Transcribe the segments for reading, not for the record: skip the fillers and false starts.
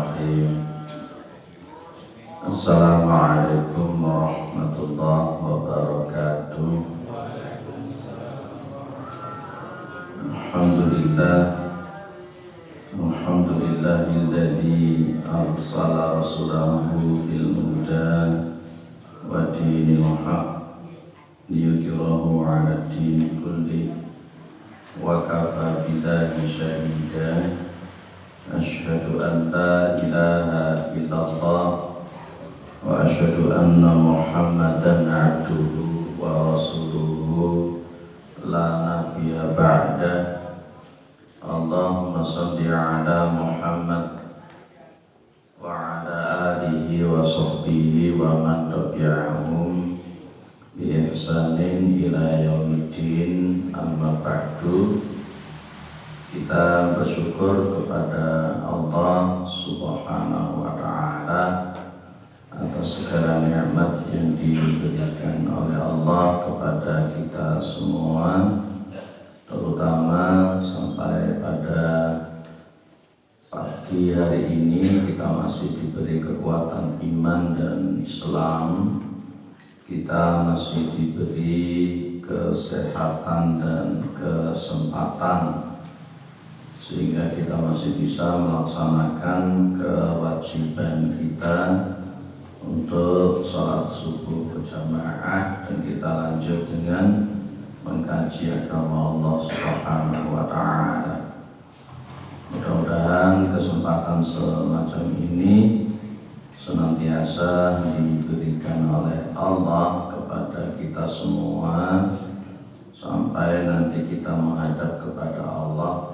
Bismillahirrahmanirrahim. Assalamualaikum warahmatullahi wabarakatuh. Alhamdulillahilladzi arsala rasulahu bil huda wa dinil haq liyudhhirahu 'ala dini kulli wa kafa billahi shahida. Asyhadu an la ilaha illallah wa asyhadu anna Muhammadan 'abduhu wa rasuluhu la nabiyya ba'da. Allahumma shalli 'ala Muhammad wa 'ala alihi wa sahbihi wa man tabi'ahum bi ihsanin ila yaumiddin. Amma ba'du. Kita bersyukur kepada Allah Subhanahu wa ta'ala atas segala nikmat yang diberikan oleh Allah kepada kita semua, terutama sampai pada pagi hari ini kita masih diberi kekuatan iman dan Islam, kita masih diberi kesehatan dan kesempatan sehingga kita masih bisa melaksanakan kewajiban kita untuk sholat subuh berjamaah, dan kita lanjut dengan mengkaji agama Allah Subhanahu wa ta'ala. Mudah-mudahan kesempatan semacam ini senantiasa diberikan oleh Allah kepada kita semua sampai nanti kita menghadap kepada Allah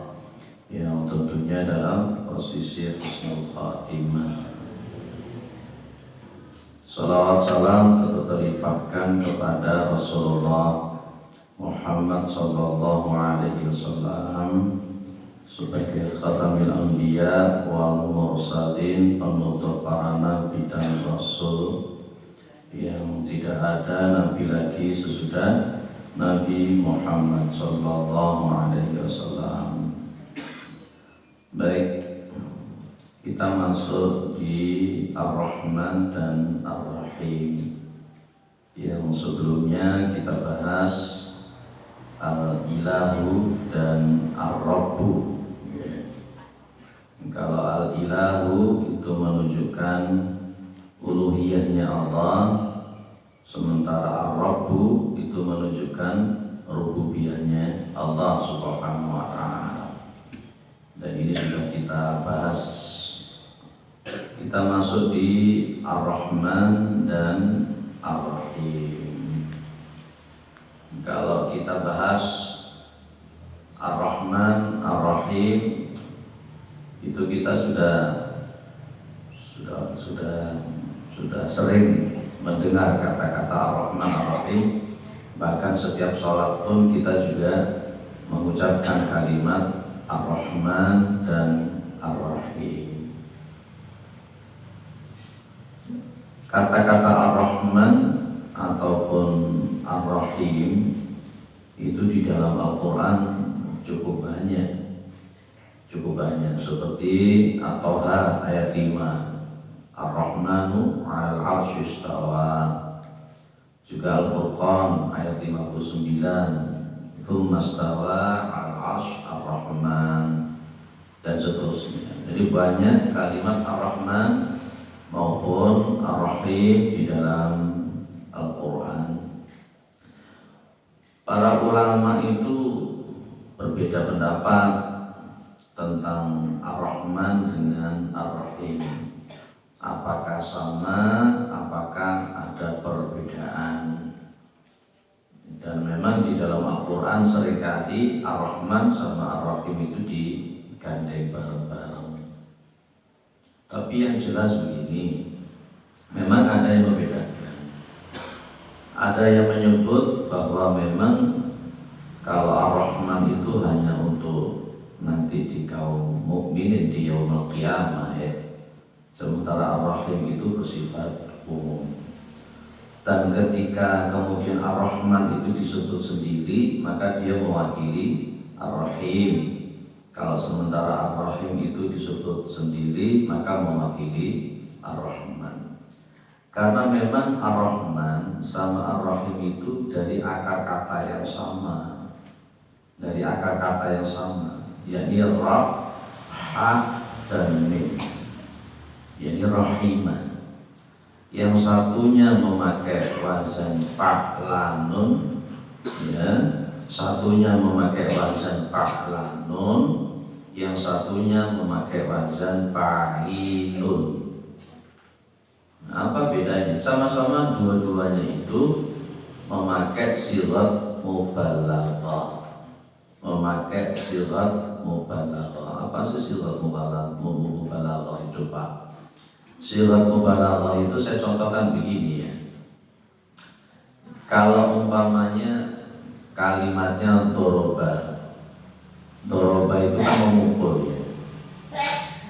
yang tentunya dalam posisi husnul khatimah. Salawat salam terlimpahkan kepada Rasulullah Muhammad sallallahu alaihi wasallam sebagai khatamil anbiya wal mursalin, penutup para nabi dan rasul, yang tidak ada nabi lagi sesudah Nabi Muhammad sallallahu alaihi wasallam. Baik, kita masuk di Ar-Rahman dan Ar-Rahim. Yang sebelumnya kita bahas Al-Ilahu dan Ar-Rabbu. Kalau Al-Ilahu itu menunjukkan uluhiyahnya Allah, sementara Ar-Rabbu itu menunjukkan rububiyahnya Allah Subhanahu wa ta'ala. Dan ini sudah kita bahas. Kita masuk di Ar-Rahman dan Ar-Rahim. Kalau kita bahas Ar-Rahman, Ar-Rahim, itu kita sudah sering mendengar kata-kata Ar-Rahman, Ar-Rahim. Bahkan setiap sholat pun kita juga mengucapkan kalimat Ar-Rahman dan Ar-Rahim. Kata-kata Ar-Rahman ataupun Ar-Rahim itu di dalam Al-Quran cukup banyak, seperti At-Taha ayat 5, Ar-Rahmanu 'alal 'arsy istawa. Juga Al-Furqan ayat 59, Tsumma istawa 'alal 'arsy Ar-Rahman, dan seterusnya. Jadi banyak kalimat Ar-Rahman maupun Ar-Rahim di dalam Al-Quran. Para ulama itu berbeda pendapat tentang Ar-Rahman dengan Ar-Rahim. Apakah sama, apakah ada perbedaan? Dan memang di dalam Al-Quran seringkali Ar-Rahman sama Ar-Rahim itu digandeng bareng-bareng. Tapi yang jelas begini, memang ada yang membedakan. Ada yang menyebut bahwa memang kalau Ar-Rahman itu hanya untuk nanti di kaum mukminin di yaumul qiyamah, sementara Ar-Rahim itu bersifat umum. Dan ketika kemudian Ar-Rahman itu disebut sendiri, maka dia mewakili Ar-Rahim. Kalau sementara Ar-Rahim itu disebut sendiri, maka mewakili Ar-Rahman. Karena memang Ar-Rahman sama Ar-Rahim itu dari akar kata yang sama, yakni Ra, Ha, dan Mim, yakni Rahimah. Yang satunya memakai wazan fa'lanun, ya, satunya memakai wazan fa'lanun, yang satunya memakai wazan fa'ilun. Nah, apa bedanya? Sama-sama dua-duanya itu memakai sirat mubalaghah. Memakai sirat mubalaghah. Apa sih sirat mubalaghah itu, Pak? Sirat mubalaghah itu saya contohkan begini ya. Kalau umpamanya kalimatnya doroba itu kan memukul ya.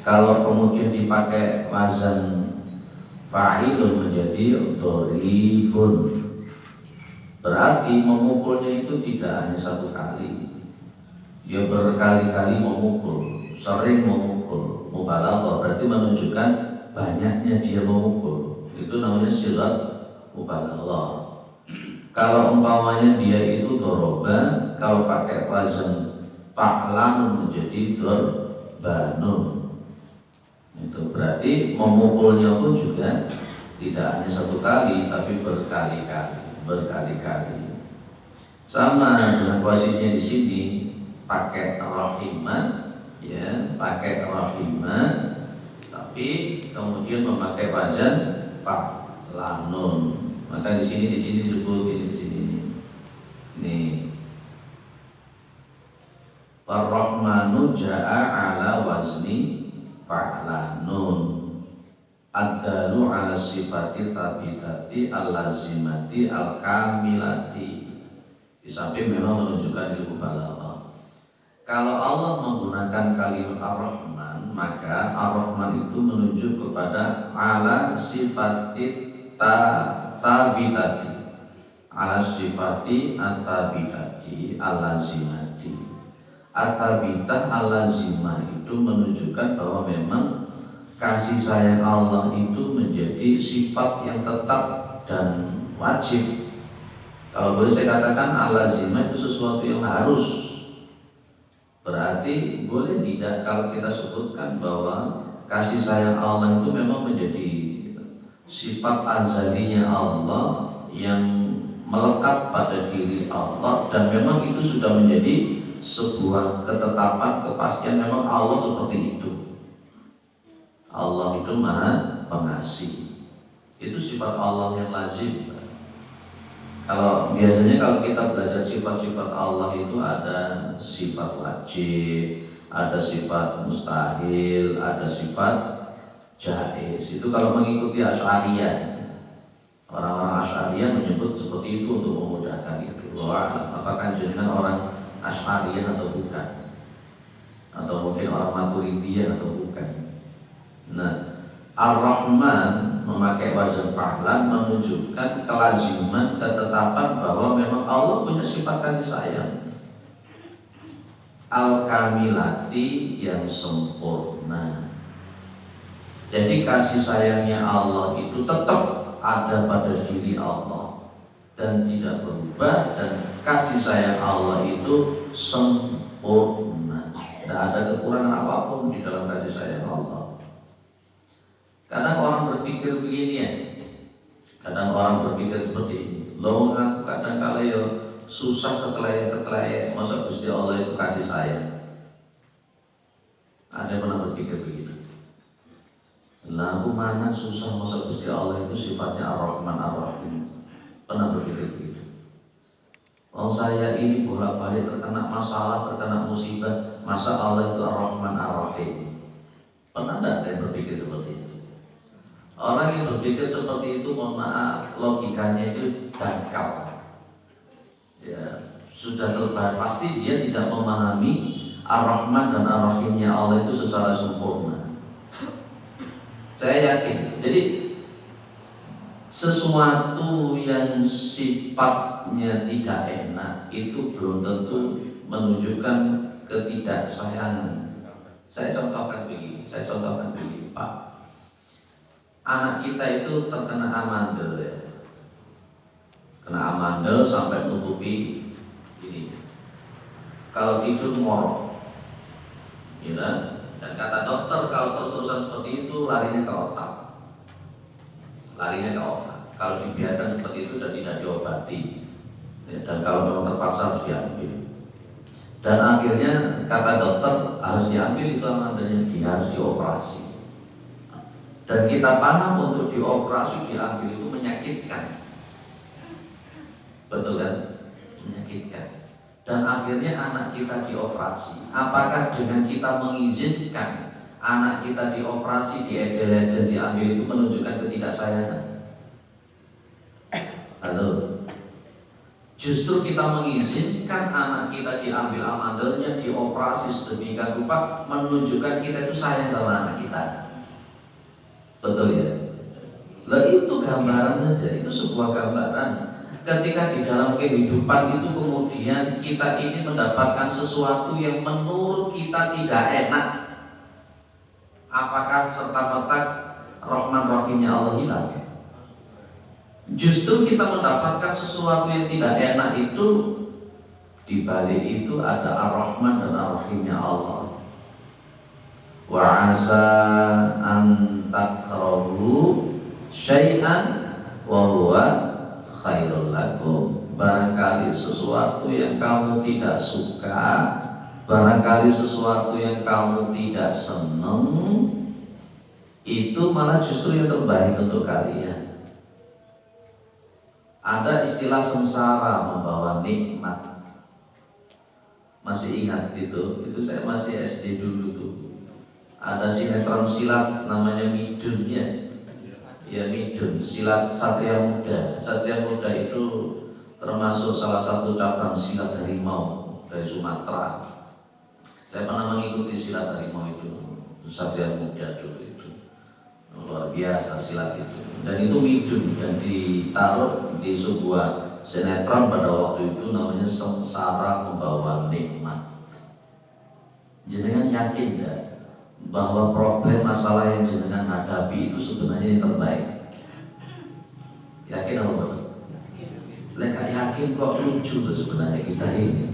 Kalau kemudian dipakai wazan fa'ilun menjadi doribun, berarti memukulnya itu tidak hanya satu kali, dia berkali-kali memukul, sering memukul. Mubalaghah berarti menunjukkan banyaknya dia memukul, itu namanya sirat mubalaghah. Kalau umpamanya dia itu doroba, kalau pakai wazan fa'lan menjadi dorbanun, itu berarti memukulnya pun juga tidak hanya satu kali, tapi berkali-kali. Sama dengan posisinya di sini, pakai rahimah, ya, pakai rahimah, tapi kemudian memakai wazan fa'lanun. Maka di sini disebut di sini. Nih. Ar-Rahmanu ja'a ala wazni fa'lanun. Ad-dalu ala sifati tabitati al-lazimati al-kamilati. Di samping memang menunjukkan ilmu balaghah. Kalau Allah menggunakan kalimat Ar-Rahman, maka Ar-Rahman itu menunjuk kepada ala sifati tabitati, ala sifati at-tabitati al-lazimati. At-tabitah al-lazimah itu menunjukkan bahwa memang kasih sayang Allah itu menjadi sifat yang tetap dan wajib. Kalau boleh saya katakan al-lazimah itu sesuatu yang harus. Berarti boleh tidak kalau kita sebutkan bahwa kasih sayang Allah itu memang menjadi sifat azalinya Allah yang melekat pada diri Allah, dan memang itu sudah menjadi sebuah ketetapan, kepastian memang Allah seperti itu. Allah itu Maha Pengasih. Itu sifat Allah yang lazim. Kalau biasanya kalau kita belajar sifat-sifat Allah itu ada sifat wajib, ada sifat mustahil, ada sifat jaiz. Itu kalau mengikuti Asy'ariyah. Orang-orang Asy'ariyah menyebut seperti itu untuk memudahkan itu. Bahwa apakah jenengan orang Asy'ariyah atau bukan? Atau mungkin orang Maturidiyah atau bukan? Nah, Ar-Rahman memakai wazan fa'lan menunjukkan kelaziman, ketetapan bahwa memang Allah punya sifat kasih sayang al-kamilati, yang sempurna. Jadi kasih sayangnya Allah itu tetap ada pada diri Allah dan tidak berubah, dan kasih sayang Allah itu sempurna. Tidak ada kekurangan apapun di dalam kasih sayang Allah. Kadang orang berpikir begini ya, kadang orang berpikir seperti ini. Lo ngaku kadang kala ya susah ketelai, masa Gusti Allah itu kasih sayang. Ada yang pernah berpikir begitu? Lalu mana susah, masa Gusti Allah itu sifatnya Ar-Rahman Ar-Rahim. Pernah berpikir begitu? Oh, saya ini bolak-balik terkena masalah, terkena musibah, masa Allah itu Ar-Rahman Ar-Rahim. Pernah tidak ada yang berpikir seperti itu? Orang yang berpikir seperti itu, mohon maaf, logikanya itu dangkal. Ya, sudah terbahas, pasti dia tidak memahami Ar-Rahman dan Ar-Rahimnya Allah itu secara sempurna. Saya yakin. Jadi sesuatu yang sifatnya tidak enak itu belum tentu menunjukkan ketidaksayangan. Saya contohkan begini, Pak. Anak kita itu terkena amandel ya. Kena amandel sampai nutupi ini. Kalau tidur ngorok, ya kan? Dan kata dokter kalau terus-terusan seperti itu larinya ke otak. Kalau dibiarkan seperti itu dan tidak diobati, ya, dan kalau memang terpaksa harus diambil. Dan akhirnya kata dokter harus diambil itu amandelnya, dia harus dioperasi. Dan kita paham untuk dioperasi diambil itu menyakitkan, betul kan? Menyakitkan. Dan akhirnya anak kita dioperasi. Apakah dengan kita mengizinkan anak kita dioperasi, diedel-edel, diambil itu menunjukkan ketidaksayangan? Halo. Justru kita mengizinkan anak kita diambil amandelnya, dioperasi sedemikian rupa, menunjukkan kita itu sayang sama anak kita. Betul ya? Lah itu gambaran saja, itu sebuah gambaran. Ketika di dalam kehidupan itu kemudian kita ini mendapatkan sesuatu yang menurut kita tidak enak, apakah serta-merta Rahman Rahimnya Allah hilang? Justru kita mendapatkan sesuatu yang tidak enak itu, di balik itu ada Ar-Rahman dan Ar-Rahimnya Allah. Wa asa an takrahu syai'an wa huwa khairul lakum. Barangkali sesuatu yang kamu tidak suka, barangkali sesuatu yang kamu tidak senang, itu malah justru yang terbaik untuk kalian. Ada istilah sengsara membawa nikmat. Masih ingat itu saya masih SD dulu tuh. Ada sinetron silat namanya Midun ya. Ya Midun, silat Satria Muda. Satria Muda itu termasuk salah satu cabang silat harimau dari Sumatera. Saya pernah mengikuti silat harimau itu, Satria Muda dulu itu. Luar biasa silat itu. Dan itu Midun dan ditaruh di sebuah sinetron pada waktu itu namanya Sengsara Membawa Nikmat. Jenengan yakin ya bahwa problem masalah yang jenengan hadapi itu sebenarnya yang terbaik? Yakin apa betul? Leka yakin kok lucu tuh sebenarnya kita ini.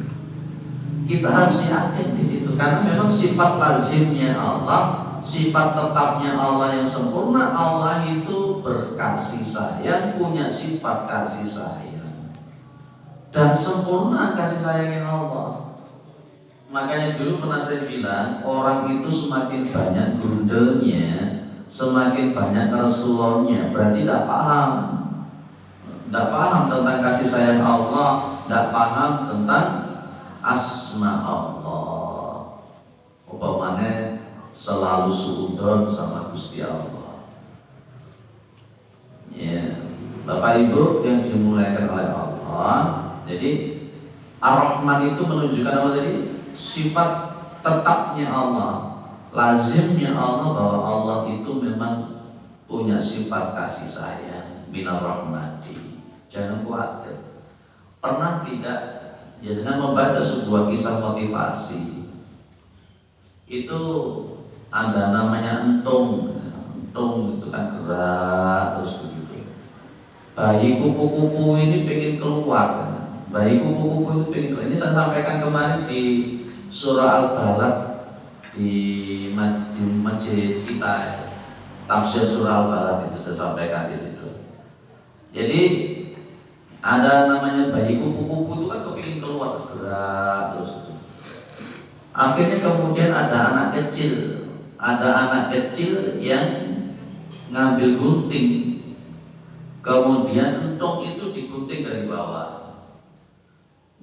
Kita harus yakin di situ karena memang sifat lazimnya Allah, sifat tetapnya Allah yang sempurna. Allah itu berkasih sayang, punya sifat kasih sayang, dan sempurna kasih sayangnya Allah. Makanya dulu pernah saya bilang, orang itu semakin banyak grundelnya, semakin banyak Rasulullah-nya, berarti tidak paham tentang kasih sayang Allah, tidak paham tentang asma Allah. Umpamanya selalu suudon sama Gusti Allah. Ya, Bapak Ibu yang dimulaikan oleh Allah. Jadi Ar-Rahman itu menunjukkan apa tadi? Sifat tetapnya Allah, lazimnya Allah, bahwa Allah itu memang punya sifat kasih sayang, minar rahmati. Jangan khawatir. Pernah tidak ya dengan membaca sebuah kisah motivasi itu ada namanya entung itu kan gerak terus begitu. Bayi kupu-kupu ini pengen keluar. Bayi kupu-kupu itu pengen keluar. Ini saya sampaikan kemarin di Surah Al-Balad di masjid kita, tafsir Surah Al-Balad itu saya sampaikan di situ. Jadi ada namanya bayi kupu-kupu itu kan kepingin keluar gerak terus. Akhirnya kemudian ada anak kecil yang ngambil gunting, kemudian entung itu digunting dari bawah.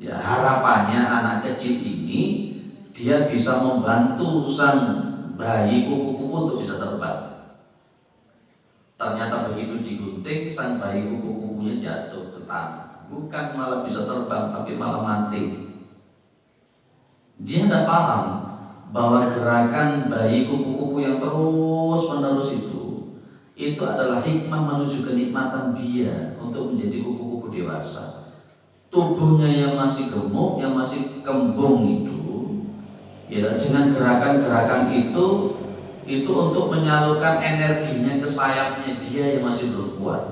Ya harapannya anak kecil ini dia bisa membantu sang bayi kupu-kupu untuk bisa terbang. Ternyata begitu digunting, sang bayi kupu-kupunya jatuh ke tanah. Bukan malah bisa terbang, tapi malah mati. Dia tidak paham bahwa gerakan bayi kupu-kupu yang terus-menerus itu adalah hikmah menuju kenikmatan dia untuk menjadi kupu-kupu dewasa. Tubuhnya yang masih gemuk, yang masih kembung Ya, dengan gerakan-gerakan itu untuk menyalurkan energinya ke sayapnya dia yang masih belum kuat.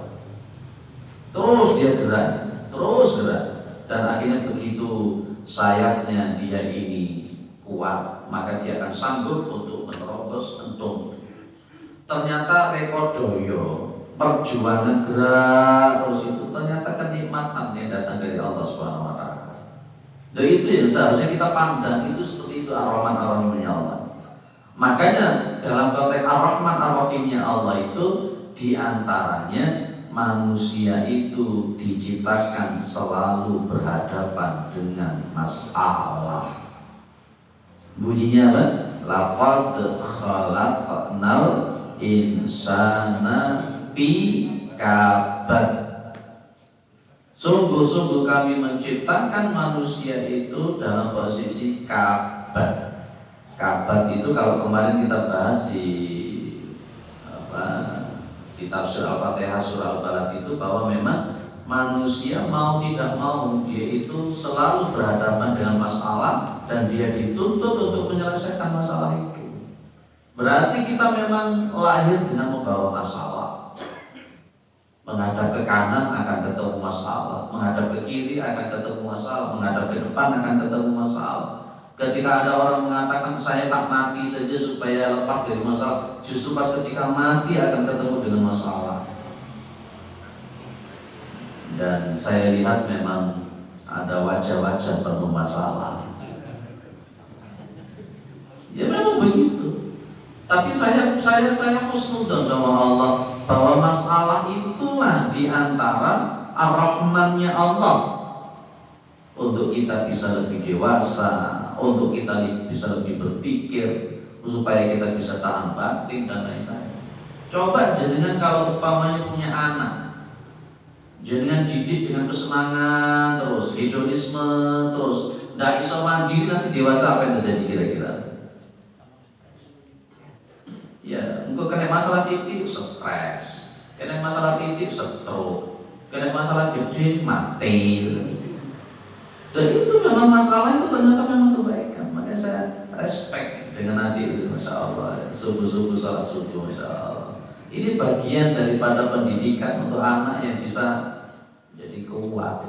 Terus dia gerak, terus gerak, dan akhirnya begitu sayapnya dia ini kuat, maka dia akan sanggup untuk menerobos entung. Ternyata rekodoyo perjuangan gerak terus itu ternyata kenikmatan yang datang dari Allah Subhanahu Wa Taala. Dan itu yang seharusnya kita pandang, itu seperti itu ar-Rahman ar-Rahimnya Allah. Makanya dalam konteks ar-Rahman ar-Rahimnya Allah itu diantaranya manusia itu diciptakan selalu berhadapan dengan masalah. Bunyinya apa? Laqad khalaqnal insana fi kabad. Sungguh-sungguh kami menciptakan manusia itu dalam posisi kabad. Kabad itu kalau kemarin kita bahas di di tafsir Al-Fatihah surah Al-Balad itu, bahwa memang manusia mau tidak mau dia itu selalu berhadapan dengan masalah dan dia dituntut untuk menyelesaikan masalah itu. Berarti kita memang lahir dengan membawa masalah. Menghadap ke kanan akan ketemu masalah, menghadap ke kiri akan ketemu masalah, menghadap ke depan akan ketemu masalah. Ketika ada orang mengatakan saya tak mati saja supaya lepas dari masalah, justru pas ketika mati akan ketemu dengan masalah. Dan saya lihat memang ada wajah-wajah penuh masalah. Ya memang begitu. Tapi saya husnudzon sama Allah bahwa masalah itulah diantara ar-Rahmannya Allah untuk kita bisa lebih dewasa, untuk kita bisa lebih berpikir, supaya kita bisa tahan batin dan lain-lain. Coba jenengan kalau umpamanya punya anak, jenengan didik dengan kesenangan terus, hedonisme terus, nggak bisa mandiri, nanti dewasa apa yang terjadi kira-kira? Ya, engkau kena masalah titik stres, kena masalah titik stroke, kena masalah gede mati. Dan itu memang masalah itu ternyata memang kebaikan. Makanya saya respect dengan adik itu, Masya Allah. Subuh-subuh salat subuh, Masya Allah. Ini bagian daripada pendidikan untuk anak yang bisa jadi kuat.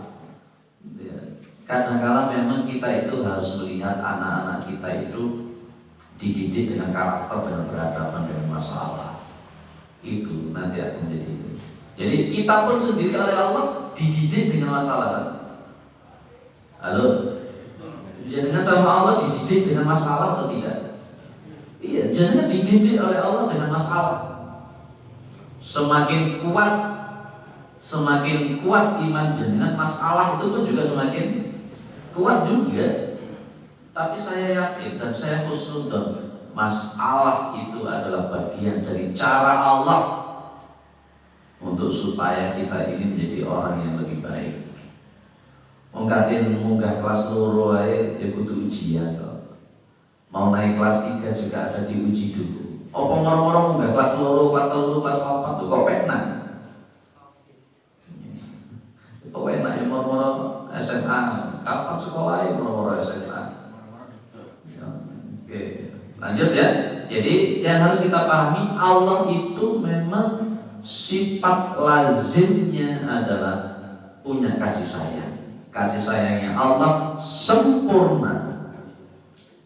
Kadang-kadang memang kita itu harus melihat anak-anak kita itu dididik dengan karakter, dengan berhadapan dengan masalah. Itu nanti akan menjadi itu. Jadi kita pun sendiri oleh Allah dididik dengan masalah. Halo, jenengan sama Allah dididik dengan masalah atau tidak? Iya, jenengan dididik oleh Allah dengan masalah. Semakin kuat iman jenengan, masalah itu pun juga semakin kuat juga. Tapi saya yakin dan saya husnudzon, masalah itu adalah bagian dari cara Allah untuk supaya kita ini menjadi orang yang lebih baik. Mungkin munggah kelas loro ae ya butuh ujian kok. Mau naik kelas 3 juga ada diuji dulu. Apa moro-moro munggah kelas loro, kelas 3, kelas 4 tuh kok penak. Kok enak ya moro-moro SMA. Kapan sekolah ya moro-moro SMA? Ya, oke, lanjut ya. Jadi yang harus kita pahami, Allah itu memang sifat lazimnya adalah punya kasih sayang. Kasih sayangnya Allah sempurna.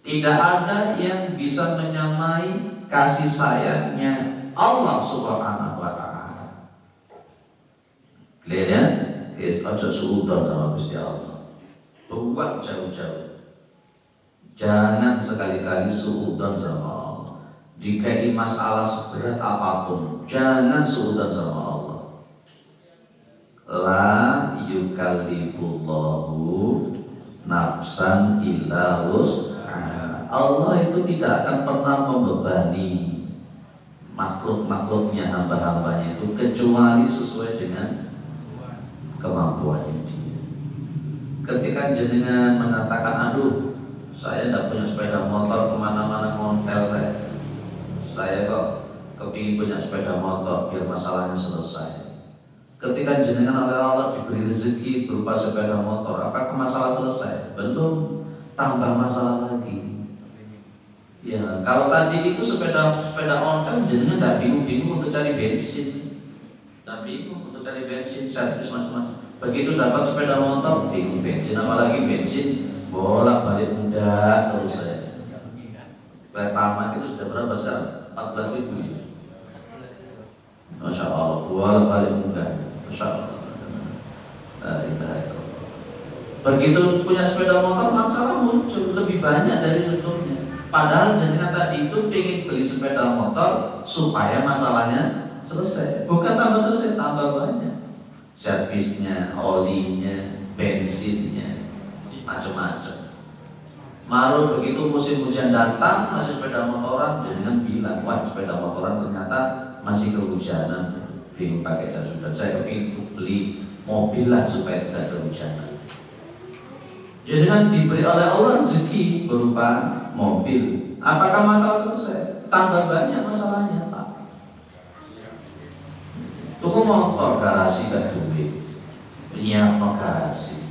Tidak ada yang bisa menyamai kasih sayangnya Allah Subhanahu wa Ta'ala. Lihat ya, ojo suudon sama Gusti Allah. Buat jauh-jauh. Jangan sekali-kali suudon sama Allah. Dikai masalah seberat apapun, jangan suudon sama Allah. La yukallifullahu nafsan illa wus'aha. Allah itu tidak akan pernah membebani makhluk-makhluknya, hamba-hambanya itu kecuali sesuai dengan kemampuannya dia. Ketika jenengan mengatakan, aduh saya tidak punya sepeda motor, kemana-mana ngontel saya kok kepingin punya sepeda motor biar masalahnya selesai. Ketika jenengan oleh Allah diberi rezeki berupa sepeda motor, apakah masalah selesai? Belum, tambah masalah lagi. Ya, kalau tadi itu sepeda ontel jadinya nggak bingung-bingung untuk cari bensin, nggak bingung untuk cari bensin, servis macam-macam. Begitu dapat sepeda motor bingung bensin, apalagi bensin bolak-balik mudah terus saya. Pertama itu sudah berapa sekarang? 14.000 ya. Masya Allah, bolak-balik mudah. Masya Allah. Begitu punya sepeda motor masalah muncul lebih banyak dari sebelumnya. Padahal jenengan tadi itu ingin beli sepeda motor supaya masalahnya selesai. Bukan tambah selesai, tambah banyak. Servisnya, olinya, bensinnya, macam-macam. Maru begitu musim hujan datang masih sepeda motoran, jenengan bilang, wah sepeda motoran ternyata masih kehujanan, bingung pakai jas hujan. Saya kepingin beli mobil lah supaya tidak kehujanan. Jenengan diberi oleh Allah rezeki berupa mobil. Apakah masalah selesai? Tambah banyak masalahnya, Pak. Tuku motor garasi gak duit, penyiap garasi,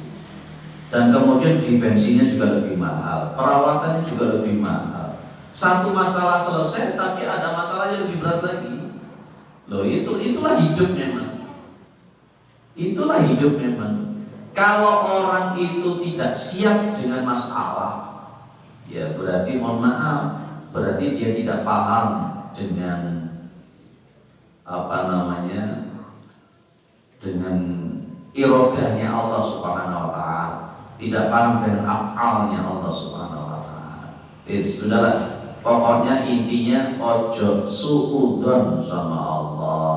dan kemudian di bensinnya juga lebih mahal, perawatannya juga lebih mahal. Satu masalah selesai, tapi ada masalah yang lebih berat lagi. Loh, itulah hidup memang. Itulah hidup memang. Kalau orang itu tidak siap dengan masalah, ya berarti mohon maaf, berarti dia tidak paham dengan dengan irodahnya Allah Subhanahu wa taala, tidak paham dengan afalnya Allah Subhanahu wa taala. Sudahlah, pokoknya intinya ojo suudzon sama Allah,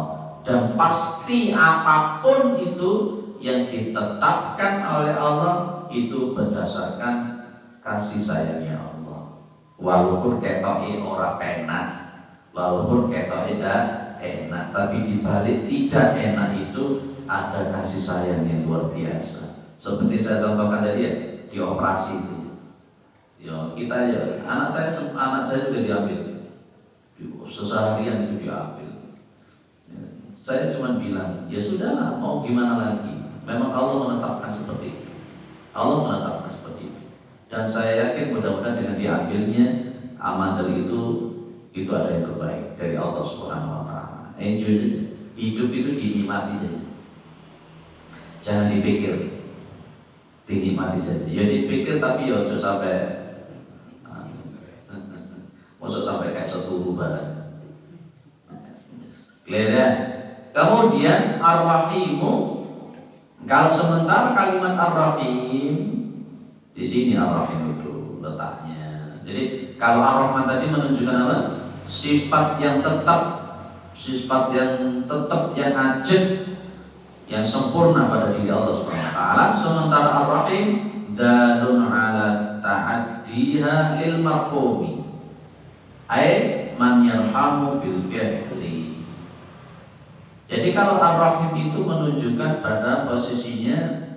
dan pasti apapun itu yang ditetapkan oleh Allah itu berdasarkan kasih sayangnya Allah. Walaupun ketoke ora enak, walaupun ketoke enak, tapi dibalik tidak enak itu ada kasih sayang yang luar biasa. Seperti saya contohkan tadi ya, di operasi itu. Ya, kita ya, anak saya juga diambil. Seseharian itu diambil. Ya, saya cuma bilang, ya sudahlah, mau gimana lagi? Memang Allah menetapkan seperti itu. Allah menetapkan seperti itu. Dan saya yakin mudah-mudahan dengan diambilnya aman dari itu ada yang terbaik dari Allah Subhanahu wa taala. Enjoy. Hidup itu dinikmati saja. Jangan dipikir. Dinikmati saja. Ya dipikir tapi ya jangan sampai masuk sampai kayak satu barang. Clear ya? Kemudian Ar-Rahimu. Kalau sementara kalimat Ar-Rahim di sini Ar-Rahim itu letaknya. Jadi kalau Ar-Rahman tadi menunjukkan apa? Sifat yang tetap, yang ajib, yang sempurna pada diri Allah Subhanahu wa taala. Sementara Ar-Rahim dalun ala ta'addiha lil marhumi. Ai man yarhamu bil fi'li. Jadi kalau Ar-Rahim itu menunjukkan pada posisinya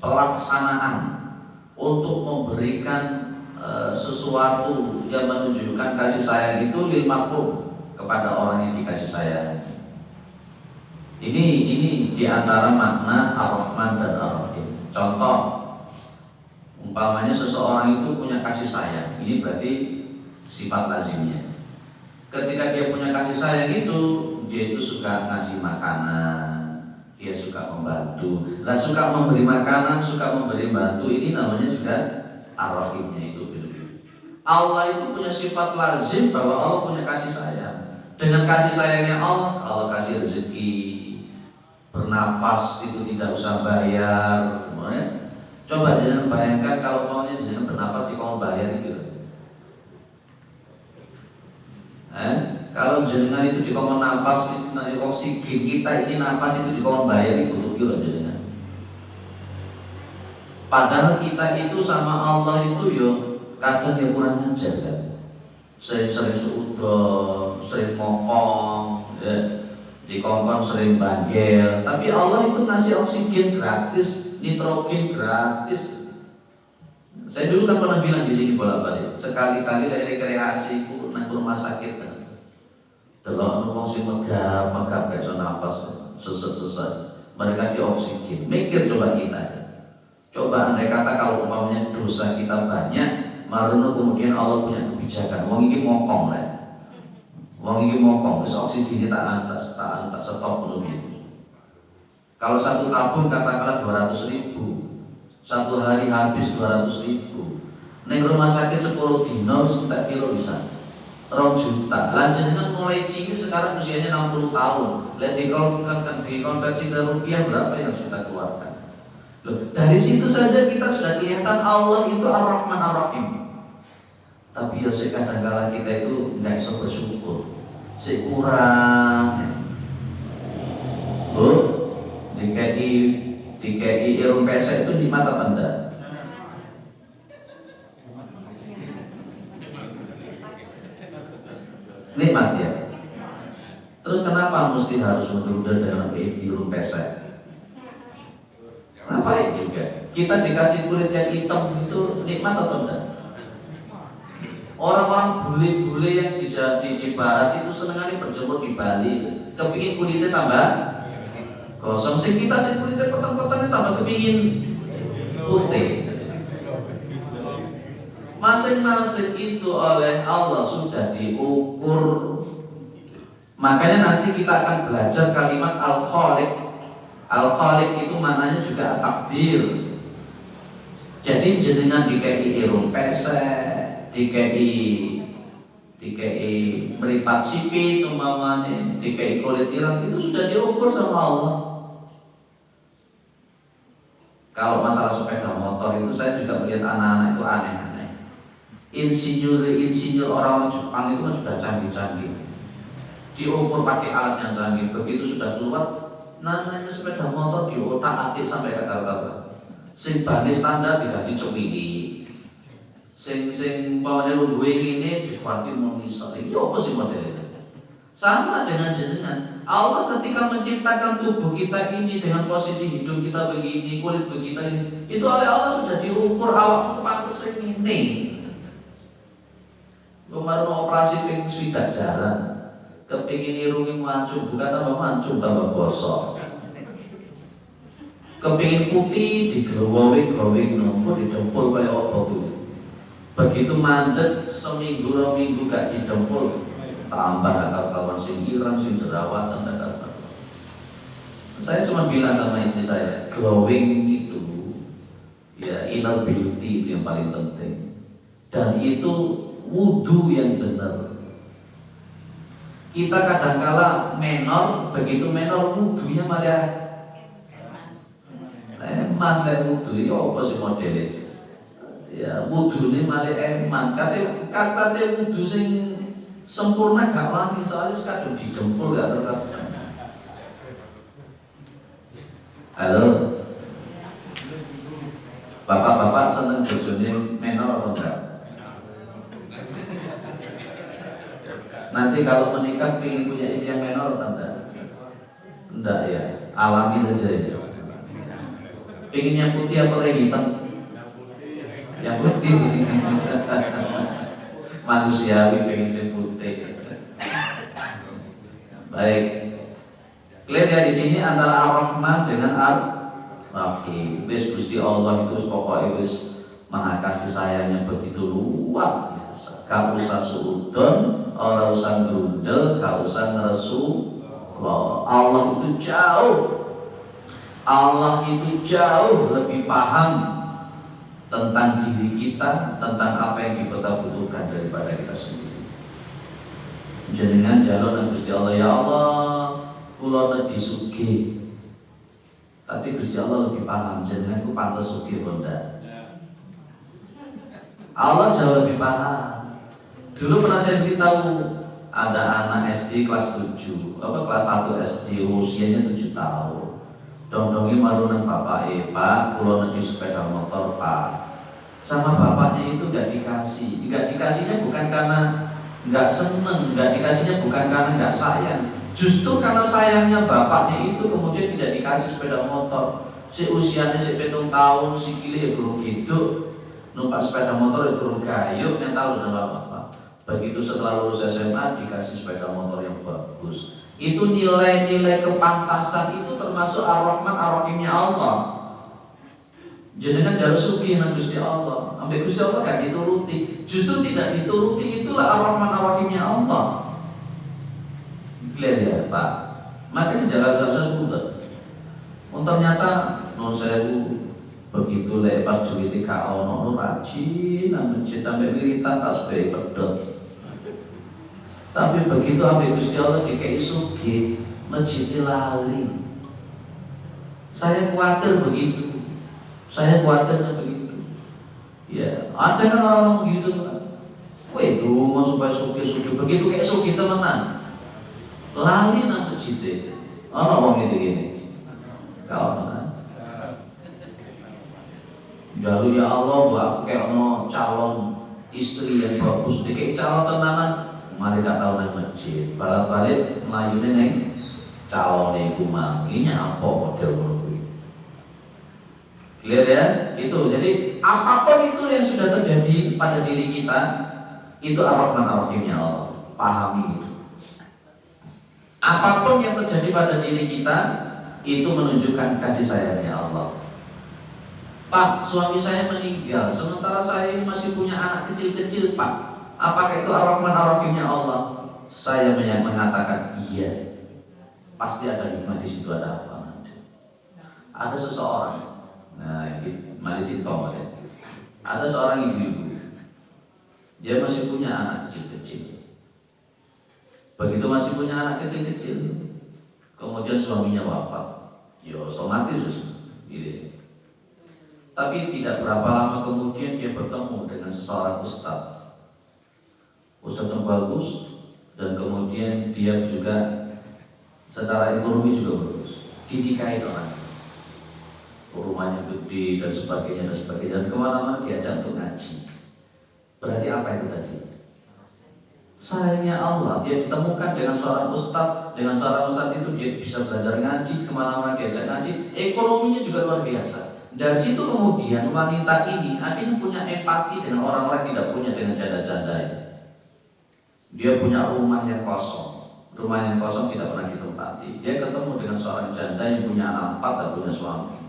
pelaksanaan untuk memberikan sesuatu yang menunjukkan kasih sayang itu lil marhum, kepada orang yang dikasih sayang. Ini di antara makna Ar-Rahman dan Ar-Rahim. Contoh, umpamanya seseorang itu punya kasih sayang, ini berarti sifat lazimnya. Ketika dia punya kasih sayang itu, dia itu suka ngasih makanan, dia suka membantu. Lah suka memberi makanan, suka memberi bantu, ini namanya juga Ar-Rahimnya itu. Allah itu punya sifat lazim bahwa Allah punya kasih sayang. Dengan kasih sayangnya Allah kasih rezeki, bernapas itu tidak usah bayar. Coba jangan bayangkan kalau maunya jangan bernapas di kolong bayar gitu. Kalau jenengan itu di kolong nafas itu nanti oksigen kita ini nafas itu di kolong bayar itu tuh jenengan. Padahal kita itu sama Allah itu yo kadang ya kurang ajar kan. Sering seudon, sering mokong, ya. Di kongkong sering banggel. Tapi Allah itu ngasih oksigen gratis, nitrogen gratis. Saya dulu kan pernah bilang di sini bolak-balik. Sekali-kali dari rekreasi itu nang rumah sakit kan. Delok wong sing megap gak iso nafas, sesek-sesek. Mereka di oksigen. Mikir coba kita. Coba andai kata kalau umpamanya dosa kita banyak, marono kemudian Allah punya kebijakan. Wong iki mokong rek. Wong iki mokong, wis oksigennya tak stop dulu gitu. Kalau satu tabung katakanlah 200.000, satu hari habis 200.000. Neng rumah sakit 10 dino tak kilo bisa 2 juta. Lanjutnya mulai cilik sekarang usianya 60 tahun. Lihat dikonversi ke rupiah berapa yang kita keluarkan. Loh, dari situ saja kita sudah kelihatan Allah itu Ar-Rahman Ar-Rahim. Tapi ya kadang-kadang kita itu nggak bisa bersyukur. Sekurang. Oh, DKI Irum pesek itu di mata Anda. Nikmat ya. Terus kenapa mesti harus menunda dengan Irum pesek? Ngapain juga? Kita dikasih kulit yang hitam itu nikmat atau enggak? Orang-orang bule-bule yang di barat itu senengannya berjemur di Bali, kepingin kulitnya tambah kosong. Sing kita sing kulitnya petang-petangnya tambah kepingin putih. Masing-masing itu oleh Allah sudah diukur. Makanya nanti kita akan belajar kalimat Al-Khaliq. Al-Khaliq itu maknanya juga takdir. Jadi jenengan DKI Irum pesek, DKI meripat sipit umpamanya, DKI kulit irang, itu sudah diukur sama Allah. Kalau masalah sepeda motor itu saya juga melihat anak-anak itu aneh-aneh. Insinyur orang Jepang itu kan sudah canggih-canggih. Diukur pakai alat yang canggih. Begitu sudah keluar, namanya sepeda motor diotak-atik sampai ke kata-kata. Sing bani standar tidak dicopiki. Sing pawane luwe ini dikuatir monisal. Iki apa sih modelnya? Sama dengan jenengan. Allah ketika menciptakan tubuh kita ini dengan posisi hidung kita begini, kulit kita ini, itu oleh Allah sudah diukur awak pantes ini. Kemarin operasi ping swidak jalan, kepingin irungi mancung, bukan tambah mancung, tambah bosok. Kepingin putih digerowing nomor didempul kayak apa tuh. Begitu mandek seminggu 2 minggu gak didempul, tambah akal kawan sing irang sing jerawatan dan apa. Saya cuma bilang sama istri saya, glowing itu ya inner beauty itu yang paling penting. Dan itu wudu yang benar. Kita kadangkala menor, begitu menor wudunya malah mantan wudu ini apa sih modelnya? Ya wudu ini malah eman. Kata wudu sing sempurna gak wani soalnya kadang didempul gak tetap. Halo, bapak-bapak seneng bojone menor apa enggak? Nanti kalau menikah ingin punya istri yang menor apa enggak? Enggak ya, alami saja ya. Pengen yang putih apa yang hitam? Yang putih. Manusiawi pengen yang putih. Baik. Clear ya di sini antara Ar-Rahman dengan Ar-Rahim. Wis Gusti Allah itu pokoknya wis maha kasih sayangnya begitu luar biasa. Gak usah suudon, ora usah ndundel, gak usah ngeresu. Allah itu jauh. Allah itu jauh lebih paham tentang diri kita, tentang apa yang kita butuhkan daripada kita sendiri. Jenengan jalur Gusti Allah, ya Allah, kula nedhi sugih. Tapi Gusti Allah lebih paham jenengan ku pantes sugih Honda. Allah jauh lebih paham. Dulu pernah saya beritahu ada anak SD kelas 7, kelas 1 SD usianya 7 tahun. Dong-dongi malu nang bapak Pak, pulau nanti sepeda motor Pak. Sama bapaknya itu gak dikasih. Gak dikasihnya bukan karena gak seneng, gak dikasihnya bukan karena gak sayang. Justru karena sayangnya bapaknya itu kemudian tidak dikasih sepeda motor. Si usianya 7 tahun, si kili ya belum gitu. Numpak sepeda motor ya turun gayung, mental udah bapak. Begitu setelah lulus SMA dikasih sepeda motor yang bagus. Itu nilai-nilai kepantasan itu termasuk Ar-Rahman Ar-Rahimnya Allah. Jenengan jaluk sugih nang Gusti Allah, ambek Gusti Allah gak dituruti. Justru tidak dituruti itulah Ar-Rahman Ar-Rahimnya Allah. Lihat ya Pak, makanya jalan-jalan sudah. Ternyata non sewu begitu lepas duit ka ono rajin nang masjid sampai wiritan tasbih pedot. Tapi begitu ambek Gusti Allah dikei sugih, masjid lali. Saya khawatir begitu. Saya khawatirnya begitu. Ya, ada kan orang begitu kan. Wah itu mau supaya suki begitu kayak suki temenan. Lali nang masjid. Ana wong gini. Kau kan. Lalu ya Allah, aku kayak mau calon istri yang bagus, kayak calon tenanan. Mari tak tahu nang masjid. Balik melayune neng calon ibu manginya apa model ngono. Lihat ya, itu. Jadi apapun itu yang sudah terjadi pada diri kita, itu Ar-Rahman Ar-Rahimnya Allah. Pahami itu. Apapun yang terjadi pada diri kita, itu menunjukkan kasih sayangnya Allah. Pak, suami saya meninggal, sementara saya masih punya anak kecil-kecil, Pak. Apakah itu Ar-Rahman Ar-Rahimnya Allah? Saya mengatakan iya. Pasti ada hikmah di situ, ada apa? Ada seseorang. Nah, mari cinta ya. Ada seorang ibu-ibu, dia masih punya anak kecil-kecil. Begitu masih punya anak kecil-kecil, kemudian suaminya wafat. Ya, otomatis gitu. Tapi tidak berapa lama kemudian dia bertemu dengan seseorang ustadz yang bagus, dan kemudian dia juga secara ekonomi juga bagus. Dinikahi orang. Rumahnya gede dan sebagainya dan kemana-mana diajak untuk ngaji. Berarti apa itu tadi? Sayangnya Allah, dia ditemukan dengan seorang ustadz itu dia bisa belajar ngaji, kemana-mana diajak ngaji, ekonominya juga luar biasa. Dari situ kemudian wanita ini akhirnya punya empati dengan orang-orang yang tidak punya, dengan janda-janda ini. Dia punya rumah yang kosong tidak pernah ditempati. Dia ketemu dengan seorang janda yang punya anak 4 dan punya suami.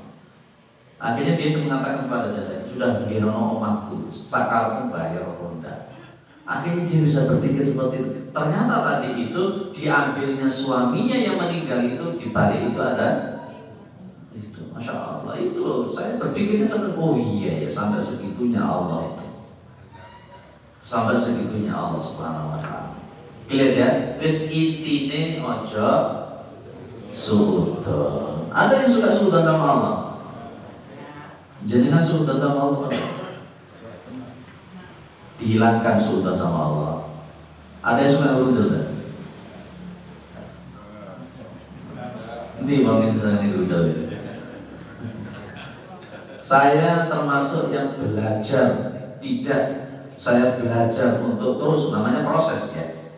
Akhirnya dia mengatakan kepada janda, sudah beginono omatku, sakalku bayar ronda. Akhirnya dia bisa berpikir seperti itu. Ternyata tadi itu diambilnya suaminya yang meninggal itu, di balik itu ada itu. Masya Allah, itu saya berpikirnya sampai oh iya ya, sampai segitunya Allah itu. Sampai segitunya Allah Subhanahu wa Ta'ala. Lihat ya, wis itine ojo suudon. Ada yang suka suudon sama Allah? Jenengan suudon sama Allah, dihilangkan suudon sama Allah. Ada yang suka rudel? Ini bangkit sesana rudel. Saya termasuk yang belajar, saya belajar untuk terus, namanya proses ya.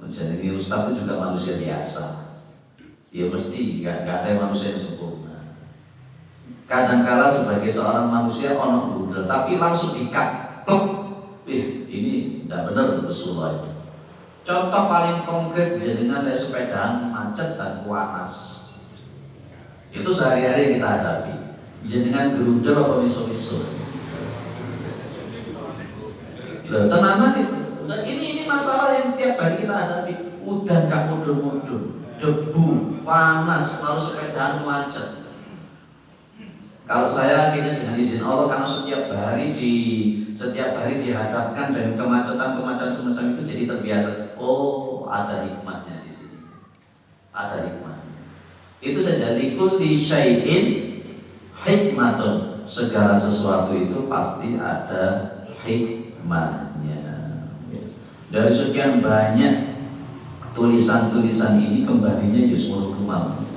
Jadi Ustaz itu juga manusia biasa. Ya mesti nggak ada yang manusia yang sempurna. Kadangkala sebagai seorang manusia ono budel, tapi langsung dikat, ini tidak benar Rasulullah itu. Contoh paling konkret dengan sepedaan macet dan panas. Itu sehari-hari kita hadapi. Jenengan gerudel atau miso-miso. Tenanan itu. Nah, ini masalah yang tiap hari kita hadapi. Udan gak mudul-mudul, debu, panas, lalu sepedaan macet. Kalau saya akhirnya dengan izin Allah, karena setiap hari dihadapkan dengan kemacetan itu jadi terbiasa. Oh, ada hikmahnya di sini. Ada hikmahnya. Itu saja. Likulli syai'in hikmatun. Segala sesuatu itu pasti ada hikmahnya. Dari sekian banyak tulisan-tulisan ini kembalinya Yusmul Kumal.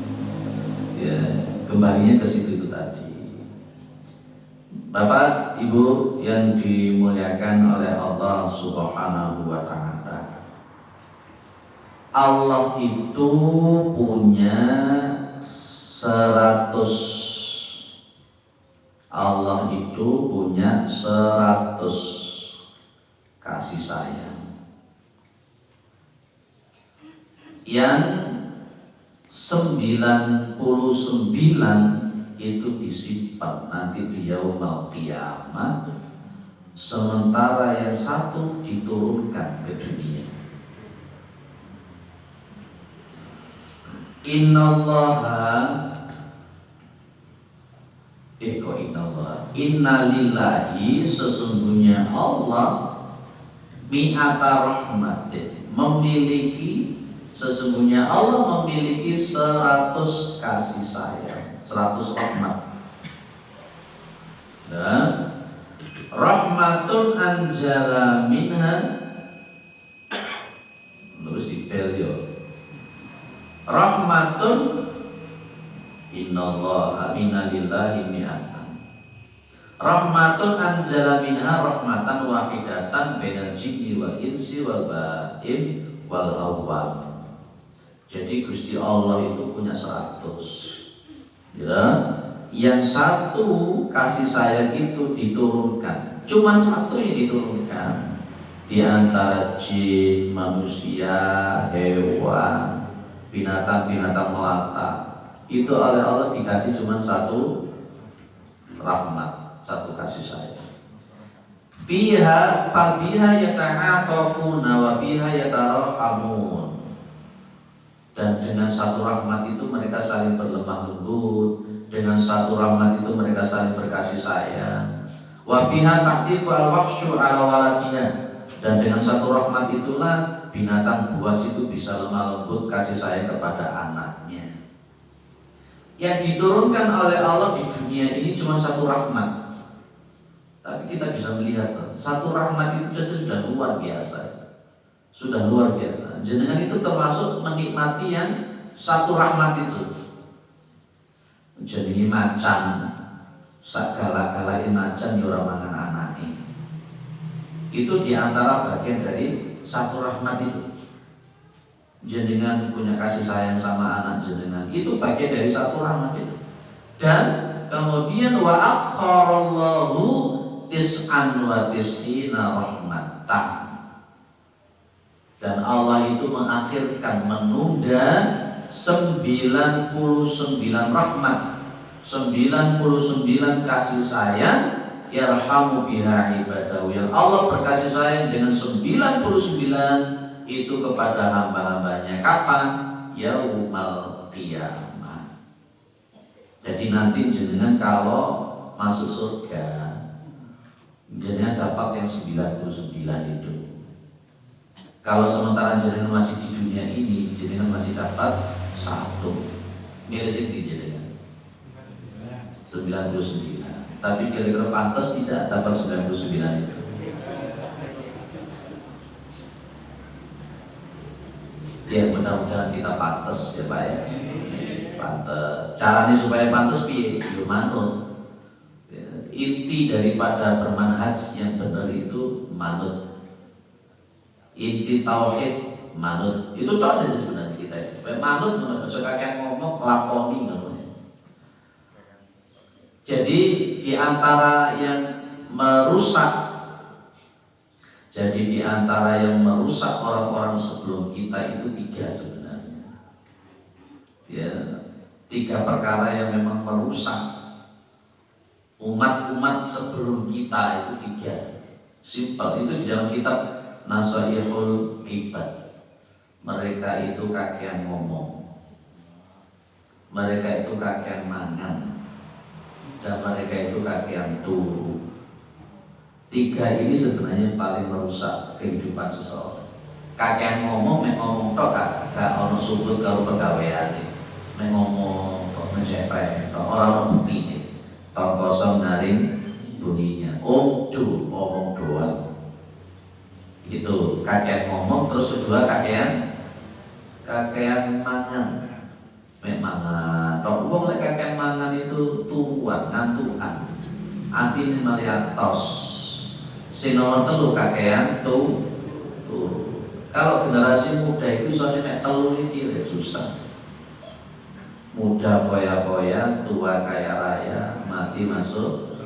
Ya, kembalinya ke situ itu tadi. Bapak, Ibu yang dimuliakan oleh Allah Subhanahu wa Ta'ala. Allah itu punya 100 kasih sayang. Yang 99 itu disimpan nanti di yaumul qiyamah, sementara yang satu diturunkan ke dunia. Innalillahi, sesungguhnya Allah, mi'ata rahmatin, sesungguhnya Allah memiliki 100 kasih sayang, 100 rahmat. Dan rahmatun anjala minha, terus dipelio rahmatun innallaha innalillahi mi'atan rahmatun anjala minha rahmatan wahidatan bainal jinni wal insi wal bahim wal awwam. Jadi Gusti Allah itu punya 100, ya. Yang satu kasih sayang itu diturunkan, cuma satu yang diturunkan di antara jin, manusia, hewan, binatang-binatang melata. Itu oleh Allah dikasih cuma satu rahmat, satu kasih sayang. Fabiha yata'atafuna wa biha yatarhamun. Dan dengan satu rahmat itu mereka saling berlemah lembut. Dengan satu rahmat itu mereka saling berkasih sayang. Wa biha ta'tifu al-wahsyu ala waladiha. Dan dengan satu rahmat itulah binatang buas itu bisa lemah lembut kasih sayang kepada anaknya. Yang diturunkan oleh Allah di dunia ini cuma satu rahmat. Tapi kita bisa melihat satu rahmat itu sudah luar biasa. Sudah luar biasa. Jenengan itu termasuk menikmati yang satu rahmat itu. Jadi macan, sagala-galai macan ora mangan anake. Itu diantara bagian dari satu rahmat itu. Jenengan punya kasih sayang sama anak jenengan, itu bagian dari satu rahmat itu. Dan kemudian wa akharallahu tis'an wa tis'ina rahmatan. Dan Allah itu mengakhirkan, menunda 99 rahmat, 99 kasih sayang, yarhamu biha ibadahu, yang Allah berkasih sayang dengan 99 itu kepada hamba-hambanya. Kapan? Yaumal qiyamah. Jadi nanti jenengan kalau masuk surga, jenengan dapat yang 99 itu. Kalau sementara jenengan masih di dunia ini, jenengan masih dapat 1. Milih sini jenengan 99. Tapi kira-kira pantas tidak dapat 99 itu. Ya mudah-mudahan kita pantas ya Pak ya. Pantas. Caranya supaya pantas piye? Yo manut. Inti daripada bermanhaj yang benar itu manut. Inti tauhid manut. Itu toh saja sebenarnya kita. Supaya manut menurut kakek ngomong lakoni namanya. Jadi di antara yang merusak orang-orang sebelum kita itu 3 sebenarnya. Ya, 3 perkara yang memang merusak umat-umat sebelum kita itu 3. Simpel itu di dalam kitab Nasaihul Ibad. Mereka itu kakean ngomong, mereka itu kakean mangan, dan mereka itu kakean turu. 3 ini sebenarnya paling merusak kehidupan seseorang. Kakean ngomong, ngomong tok gak ono subut kalau pegawaian, ngomong kok menceprek, orang bukti, tok kosong naring bunyinya. Omong doang. Itu kakean ngomong. Terus kedua kakean mangan. Mangan. Tok wong lek kakean mangan itu turuan, ngantukan. Atine maliatos. Sing nomor 3 kakean tuh. Kalau generasi muda itu soalnya mek telu iki wis susah. Muda foya-foya, tua kaya raya, mati masuk.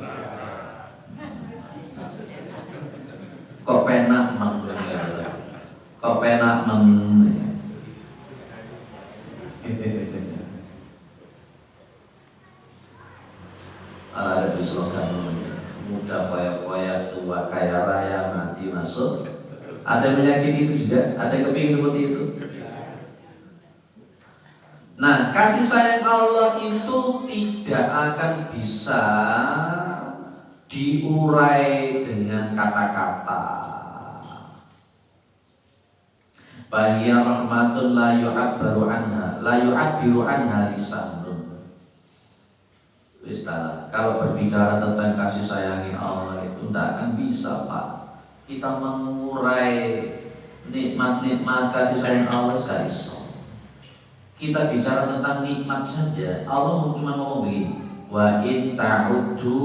Kok penak muda foya-foya, tua kaya raya, mati masuk. Ada yang meyakini itu juga, ada yang kepingin seperti itu. Nah, kasih sayang Allah itu tidak akan bisa diurai dengan kata-kata. Bahia rahmatun la yu'abbaru anha, la yu'abbiru anha lisanun. Kalau berbicara tentang kasih sayang Allah itu tidak akan bisa, Pak. Kita mengurai nikmat-nikmat kasih sayang Allah sekali. Kita bicara tentang nikmat saja, Allah cuma ngomong begini, wa in ta'uddu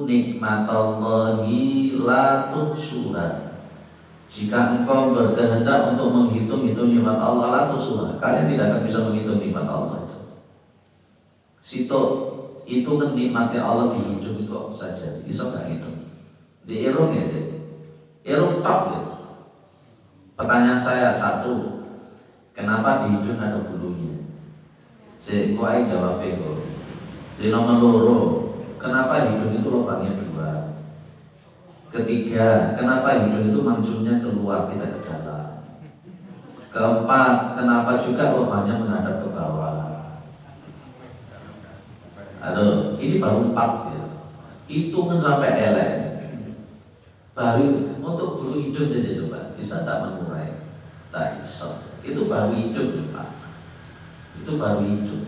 nikmatallahi la tuhsuha. Jika engkau berkehendak untuk menghitung-hitung nikmat Allah, la tuhsuha, kalian tidak akan bisa menghitung nikmat Allah itu. Situ itu kan nikmatnya Allah dihitung itu apa saja, bisa nggak hitung? Dihitung ya sih, hitung top gitu. Pertanyaan saya satu, kenapa di hidung ada bulunya? Saya kuai jawab itu. Di nomor loro, kenapa hidung itu lubangnya 2? Ketiga, kenapa hidung itu mancungnya keluar tidak ke dalam? Keempat, kenapa juga lubangnya menghadap ke bawah? Aduh, ini baru 4 ya. Hitungan sampai elek. Baru untuk bulu hidung saja coba, bisa tak mengurai? Tak bisa. Itu baru hidup, Pak. Itu baru hidup.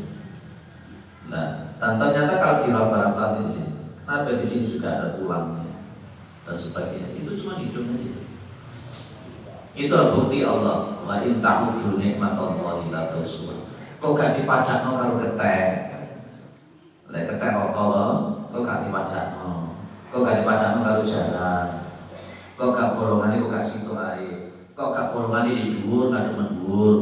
Nah, dan ternyata kalau diraba-raba di sini, kenapa di sini juga ada tulangnya dan sebagainya? Itu cuma hidupnya itu. Itu bukti Allah. Wa in ta'udzu nikmatallahi la tuhsuha. Kok gak dipadakno karo ketek? Lek ketek kok gak dipadakno? Kok gak dipadakno karo jalan? Kok gak bolongane kok gak situ ae? Kok gak bolongan di dhuwur, gak dhuwur.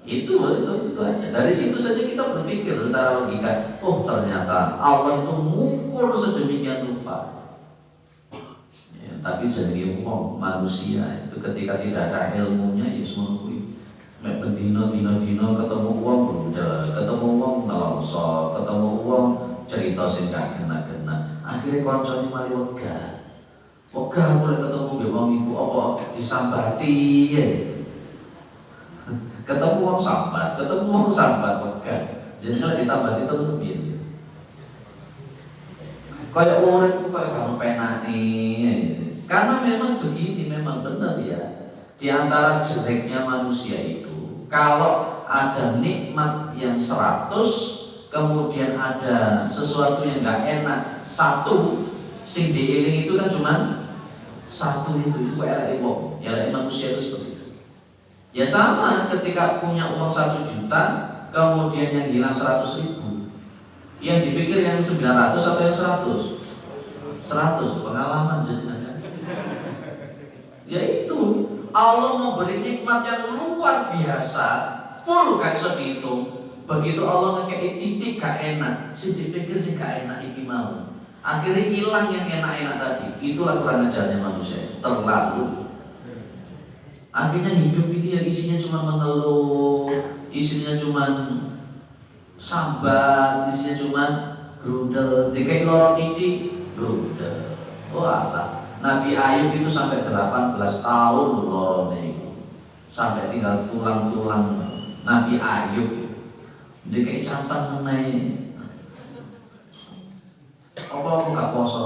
Itu aja. Dari situ saja kita berpikir secara logika. Oh, ternyata Allah itu mengukur sedemikian rupa. Ya, tapi jadi manusia itu ketika tidak ada ilmunya ya semua kuwi. Mek dino ketemu wong brudel, ketemu wong nelongso, ketemu wong cerita sing gak kena-kena. Akhirnya koncone mari wegah. Wegah mulai ketemu mbek wong iku apa disambati ya. Ketemu wong sambat wegah. Jadi nek disambati terus piye? Kayak urip ku kayak kamu penane. Karena memang begini, memang benar ya. Di antara jeleknya manusia itu, kalau ada nikmat yang 100, kemudian ada sesuatu yang gak enak 1, sing diiling itu kan cuma 1 itu kayak wong, ya manusia itu seperti itu. Ya sama ketika punya uang 1 juta, kemudian yang hilang 100.000, yang dipikir yang 900 atau yang 100? 100, pengalaman jadinya. Ya itu, Allah memberi nikmat yang luar biasa, full gak bisa dihitung. Begitu Allah ngekei titik gak enak, sih dipikir sih gak enak iki mau. Akhirnya hilang yang enak-enak tadi. Itulah kurang ajarnya manusia, terlalu. Artinya hidup ini ya isinya cuma mengeluh, isinya cuma sambat, isinya cuma grudel. Dikai lorong ini grudel. Oh Allah. Nabi Ayub itu sampai 18 tahun lorongnya itu, sampai tinggal tulang-tulang. Nabi Ayub dikai campan mengenai apa aku gak poso,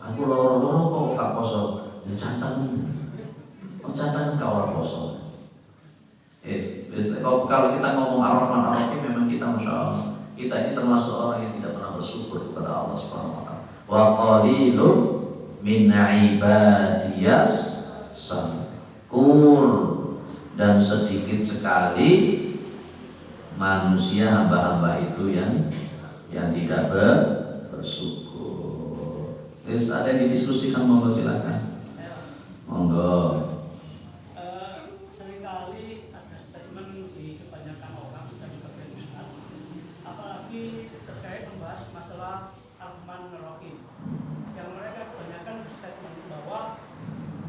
aku loro-loro kok gak poso, ya cantan gak orang poso. Kalau kita ngomong Ar-Rahman Ar-Rahim, memang kita Masya Allah, kita ini termasuk orang yang tidak pernah bersyukur kepada Allah Subhanahu Wa Taala. Wa qalilun min ibadiyas syakur, dan sedikit sekali manusia hamba-hamba itu yang tidak bersyukur. Terus ada yang didiskusikan, monggo silakan. Monggo. Seringkali ada statement di kebanyakan orang dan sebagai ustaz, apalagi terkait membahas masalah Ar-Rahman Ar-Rahim, yang mereka kebanyakan berstatement bahwa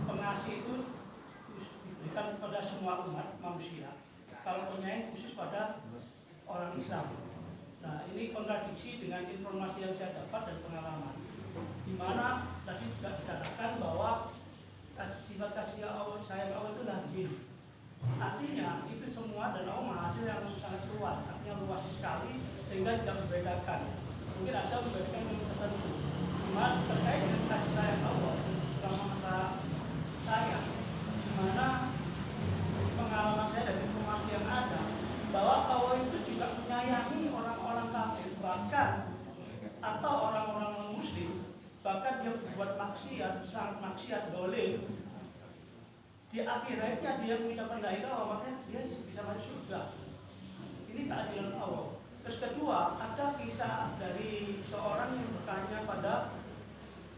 pengasih itu diberikan kepada semua umat manusia, kalau penyayang khusus pada orang Islam. Nah, ini kontradiksi dengan informasi yang saya dapat dan pengalaman. di mana tadi juga dikatakan bahwa sifat kasih Allah, sayang Allah itu lazim. Artinya itu semua dan Allah Maha Adil yang sangat luas, artinya luas sekali sehingga tidak membedakan. Mungkin ada membedakan yang tertentu. Cuma terkait dengan kasih sayang Allah selama masa saya, di mana pengalaman saya dan informasi yang ada bahwa Allah itu juga menyayangi orang-orang kafir, bahkan atau orang-orang non-muslim, bahkan dia berbuat maksiat, sangat maksiat, dolim. Di akhirnya dia mengucapkan la ilaha illallah, makanya dia bisa masuk surga. Ini keadilan Allah. Terus kedua, ada kisah dari seorang yang bertanya pada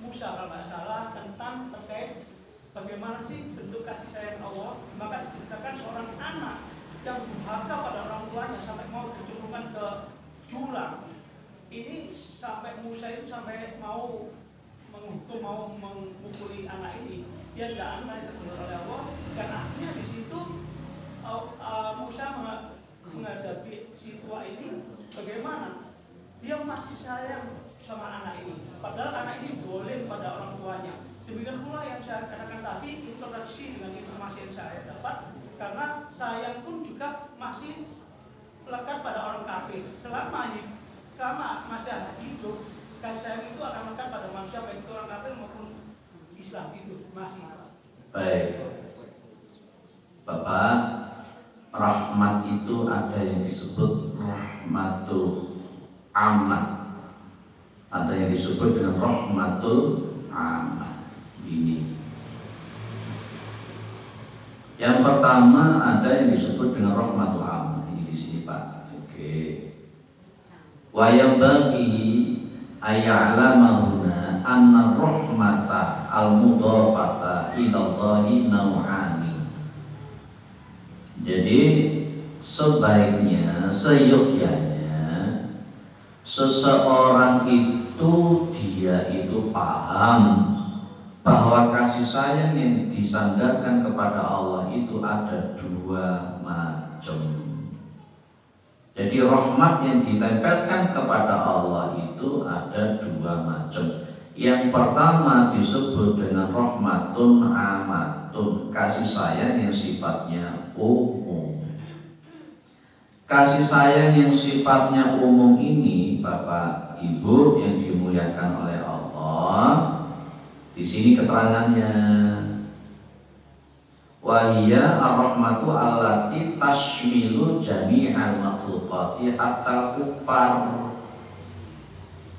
Musa kalau nggak salah tentang terkait bagaimana sih bentuk kasih sayang Allah. Maka diceritakan seorang anak yang durhaka pada orang tuanya sampai mau dijerumuskan ke jurang. Ini sampai Musa itu sampai mau menghukum, mau memukuli anak ini. Dia tidak anak ditegur oleh Allah, dan akhirnya di situ Musa menghadapi situasi ini bagaimana dia masih sayang sama anak ini, padahal anak ini boleh pada orang tuanya. Demikian pula yang saya katakan tadi, interaksi dengan informasi yang saya dapat, karena sayang pun juga masih melekat pada orang kafir. Selama masih hidup, kasih sayang itu akan melekat pada manusia, baik itu orang kafir maupun Islam. Itu masih. Baik, Bapak, rahmat itu ada yang disebut rahmatul ammah, ada yang disebut dengan rahmatul ammah. Ini yang pertama, ada yang disebut dengan rahmatul ammah. Ini di sini Pak. Oke. Wa yambaghi ayya'lamahuna anna rahmata al-mudhafata ilallahi naw'ani. Jadi sebaiknya, seyogyanya seseorang itu dia itu paham bahwa kasih sayang yang disandarkan kepada Allah itu ada dua macam. Jadi rahmat yang ditempelkan kepada Allah itu ada dua macam. Yang pertama disebut dengan rahmatun amatun, kasih sayang yang sifatnya umum. Kasih sayang yang sifatnya umum ini, Bapak Ibu yang dimuliakan oleh Allah, di sini keterangannya. Wahia ar-rahmatu allati tashmilu jami'al makhluqati hatta kufar.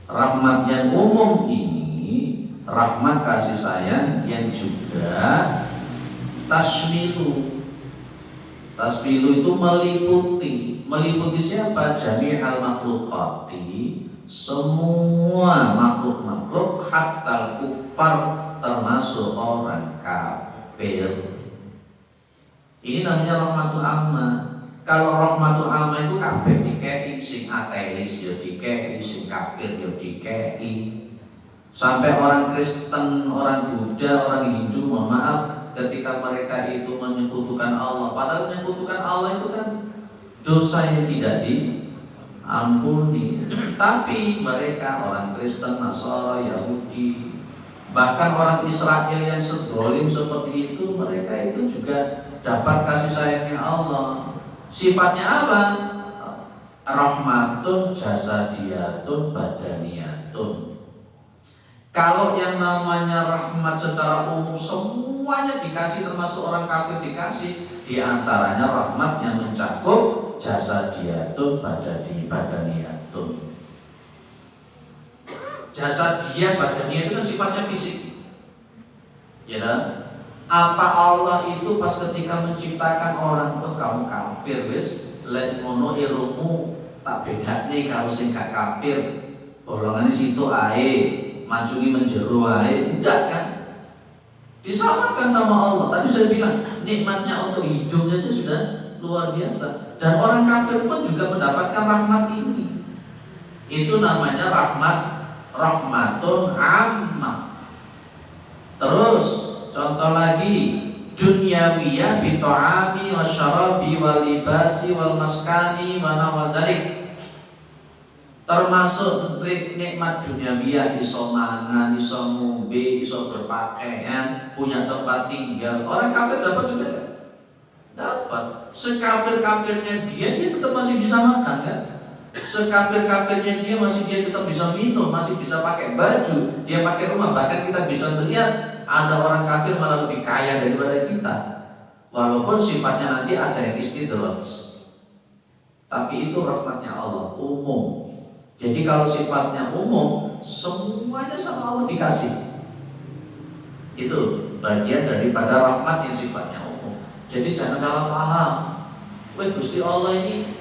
Rahmat yang umum ini, rahmat kasih sayang yang juga tashmilu. Tashmilu itu meliputi siapa? Jami'al makhluqati, semua makhluk-makhluk, hatta kufar, termasuk orang kafir. Ini namanya rahmatul ammah. Kalau rahmatul ammah itu kabeh dikei, sing ateis ya dikei, sing kafir ya dikei. Sampai orang Kristen, orang Buddha, orang Hindu, mohon maaf, ketika mereka itu menyekutukan Allah, padahal menyekutukan Allah itu kan dosa yang tidak diampuni. Tapi mereka orang Kristen, Nasara, Yahudi, bahkan orang Israel yang sedolim seperti itu, mereka itu juga dapat kasih sayangnya Allah. Sifatnya apa? Rahmatun jasadiyatun badaniyatun. Kalau yang namanya rahmat secara umum semuanya dikasih, termasuk orang kafir dikasih, diantaranya rahmat yang mencakup jasadiyatun badaniyatun. Jasadiyah badaniyah itu kan sifatnya fisik, ya kan? Apa Allah itu pas ketika menciptakan orang itu kaum kafir wis lek ngono ilmu tak bedane karo sing gak kafir, bolongane situ ae, majungi menjero ae, enggak kan? Disamakan sama Allah. Tadi saya bilang nikmatnya untuk hidupnya itu sudah luar biasa, dan orang kafir pun juga mendapatkan rahmat ini. Itu namanya rahmatun ammah. Terus contoh lagi, dunyawiyah bi ta'ami wasyarabi wal libasi wal maskani wa nawadalik. Termasuk nikmat duniawiah, iso mangan, iso ngombe, iso berpakaian, punya tempat tinggal. Orang kafir dapat juga kan? Dapat. Sekafir-kafirnya dia tetap masih bisa makan kan? Sekafir-kafirnya dia tetap bisa minum, masih bisa pakai baju, dia pakai rumah. Bahkan kita bisa melihat ada orang kafir malah lebih kaya daripada kita. Walaupun sifatnya nanti ada yang istidraj. Tapi itu rahmatnya Allah umum. Jadi kalau sifatnya umum, semuanya sama Allah dikasih. Itu bagian daripada rahmat yang sifatnya umum. Jadi jangan salah paham. Wah, Gusti Allah ini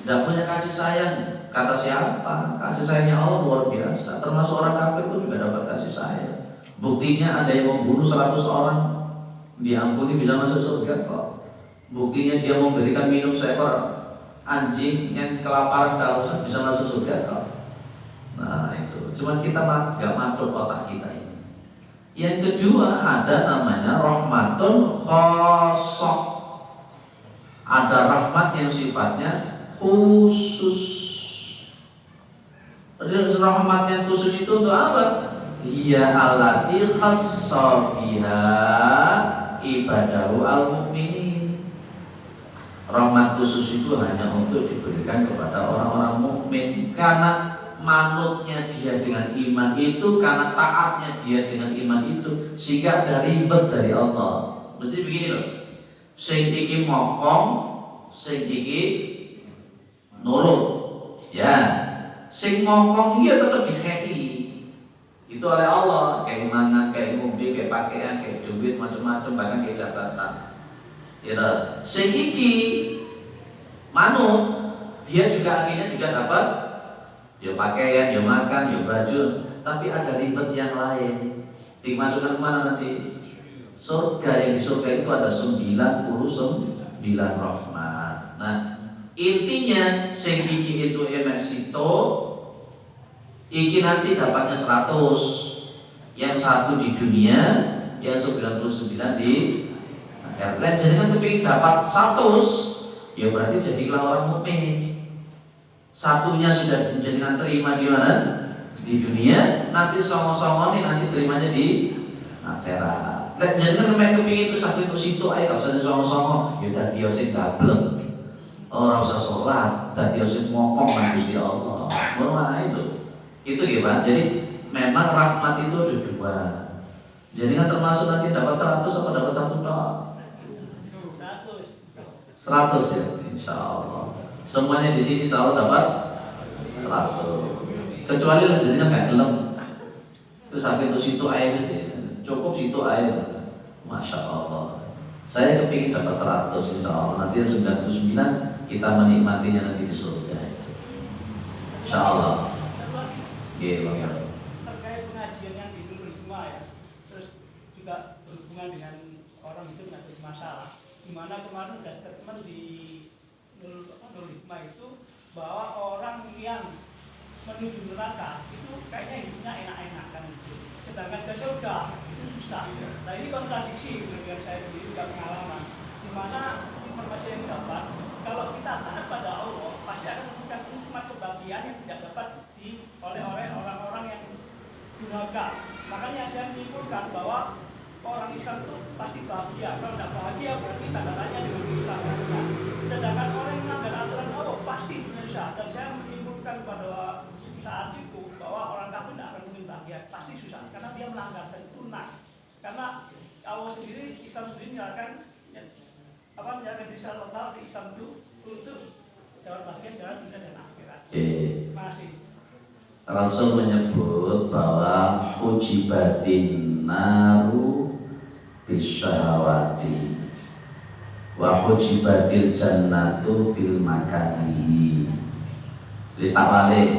tidak punya kasih sayang. Kata siapa? Kasih sayangnya Allah luar biasa. Termasuk orang kafir pun juga dapat kasih sayang. Buktinya ada yang membunuh 100 orang, diampuni bisa masuk surga kok. Buktinya dia memberikan minum seekor anjing yang kelaparan kehausan bisa masuk surga kok. Nah itu, cuman kita nggak mantul otak kita ini. Yang kedua ada namanya rahmatun khosoh. Ada rahmat yang sifatnya khusus. Jadi rahmat yang khusus itu untuk apa? Hiya allati khassa biha ibadahu al-mu'minin. Rahmat khusus itu hanya untuk diberikan kepada orang-orang mukmin karena manutnya dia dengan iman itu, karena taatnya dia dengan iman itu, sehingga ada ribet dari Allah. Berarti begini loh, sing iki mokong, sing iki nurut, ya, sing mokong dia tetap dikei. Itu oleh Allah, kayak mangan, kayak ngombe, kayak pakaian, kayak duit, macam-macam, bahkan kayak jabatan. Ya, sing iki manut, dia juga akhirnya juga dapat ya pakaian, ya makan, ya baju, tapi ada ribet yang lain. Dimasukkan kemana nanti? Surga. Yang di surga itu ada 99 rahmat. Nah, intinya sing iki itu emesito, iki nanti dapatnya 100. Yang satu di dunia, yang 99 di akhirat. Jadi kan kepingin dapat 100, ya berarti jadilah orang mukmin. Satunya sudah dijadikan terima di mana? Di dunia. Nanti songo-songo nih nanti terimanya di akhirat. Jadi kan kepingin itu satu itu situ aja, gak usah songo-songo. Ya tadi sing gablek, orang usah sholat, tadi sing ngokong Gusti Allah. Mana itu? Itu gimana? Jadi memang rahmat itu ada dua. Jadi kan termasuk nanti dapat 100 atau dapat 1 tok? 100 ya, insya Allah. Semuanya di sini insya Allah dapat 100. Kecuali jadinya nggak gelem. Itu sampai itu situ air cukup situ air. Masya Allah. Saya kepingin dapat 100 insya Allah. Nanti 99 kita menikmatinya nanti di surga. Insya Allah. Iya, terkait pengajian yang di Nurul Hikmah ya, terus juga berhubungan dengan orang itu menghadapi masalah. Dimana kemarin ada statement di Nurul Hikmah itu bahwa orang yang menuju neraka itu kayaknya hidupnya enak-enakan gitu. Sedangkan ke surga itu susah. Nah ini kontradiksi dengan saya sendiri juga pengalaman. Dimana informasi yang dapat, kalau kita taat pada Allah pasti akan memberikan nikmat kebahagiaan yang tidak dapat oleh orang-orang yang durhaka. Makanya saya menyimpulkan bahwa orang Islam itu pasti bahagia. Kalau tidak bahagia berarti tanda tanya dengan keislamannya. Sedangkan orang yang melanggar aturan Allah pasti menyesal. Dan saya menyimpulkan pada saat itu bahwa orang kafir tidak akan mungkin bahagia, pasti susah karena dia melanggar dan tunai. Karena Allah sendiri, Islam sendiri menyatakan menjaga diri Allah di Islam itu untuk dapat bahagia dalam dunia dan akhirat. Terima kasih. Rasul menyebut bahwa ujibatin naru bisyahawati wa ujibatil jannatu bil makani. Tulis tak balik.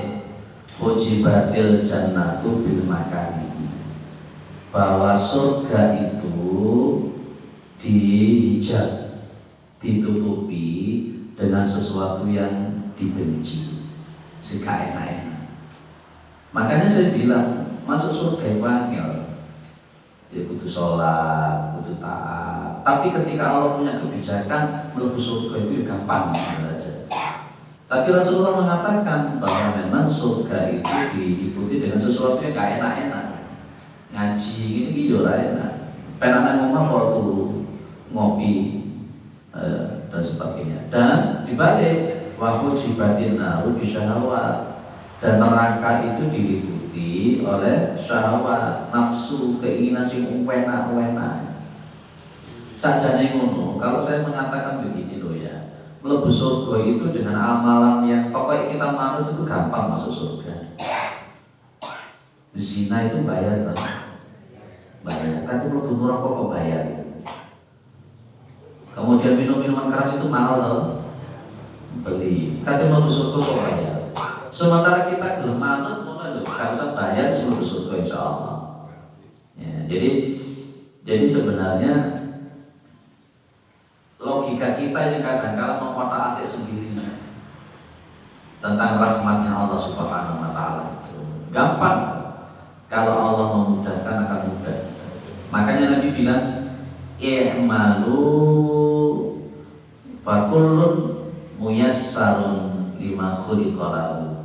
Ujibatil jannatu bil makani. Bahwa surga itu dihijab, ditutupi dengan sesuatu yang dibenci, sehingga enak-enak. Makanya saya bilang masuk surga itu angel. Dia butuh sholat, butuh taat. Tapi ketika Allah punya kebijakan, mlebu surga itu gampang saja. Tapi Rasulullah mengatakan bahwa memang surga itu diikuti dengan sesuatu yang gak enak-enak. Ngaji ini ora enak. Penanan ngomong kok turu ngopi dan sebagainya. Dan dibalik wahyu jibatin naru bisyahawat, dan neraka itu diliputi oleh syahwat, nafsu, keinginan sing enak-enak. Sajane ngono, kalau saya mengatakan begini loh ya, mlebu surga itu dengan amalan yang pokoknya kita manut itu gampang masuk surga. Zina itu bayar kan? Bayar, kan itu mlebu neraka kok bayar. Kemudian minum-minuman keras itu mahal loh, beli. Kan itu mlebu surga kok bayar. Sementara kita gelem manut ngono lho, gak usah bayar mlebu surga insyaallah. Ya, jadi sebenarnya logika kita yang kadang-kala mengotak-atik sendiri tentang rahmatnya Allah Subhanahu wa taala. Gampang. Kalau Allah memudahkan akan mudah. Makanya Nabi bilang, "I'malu fa kullun muyassarun lima khuliqa lahu."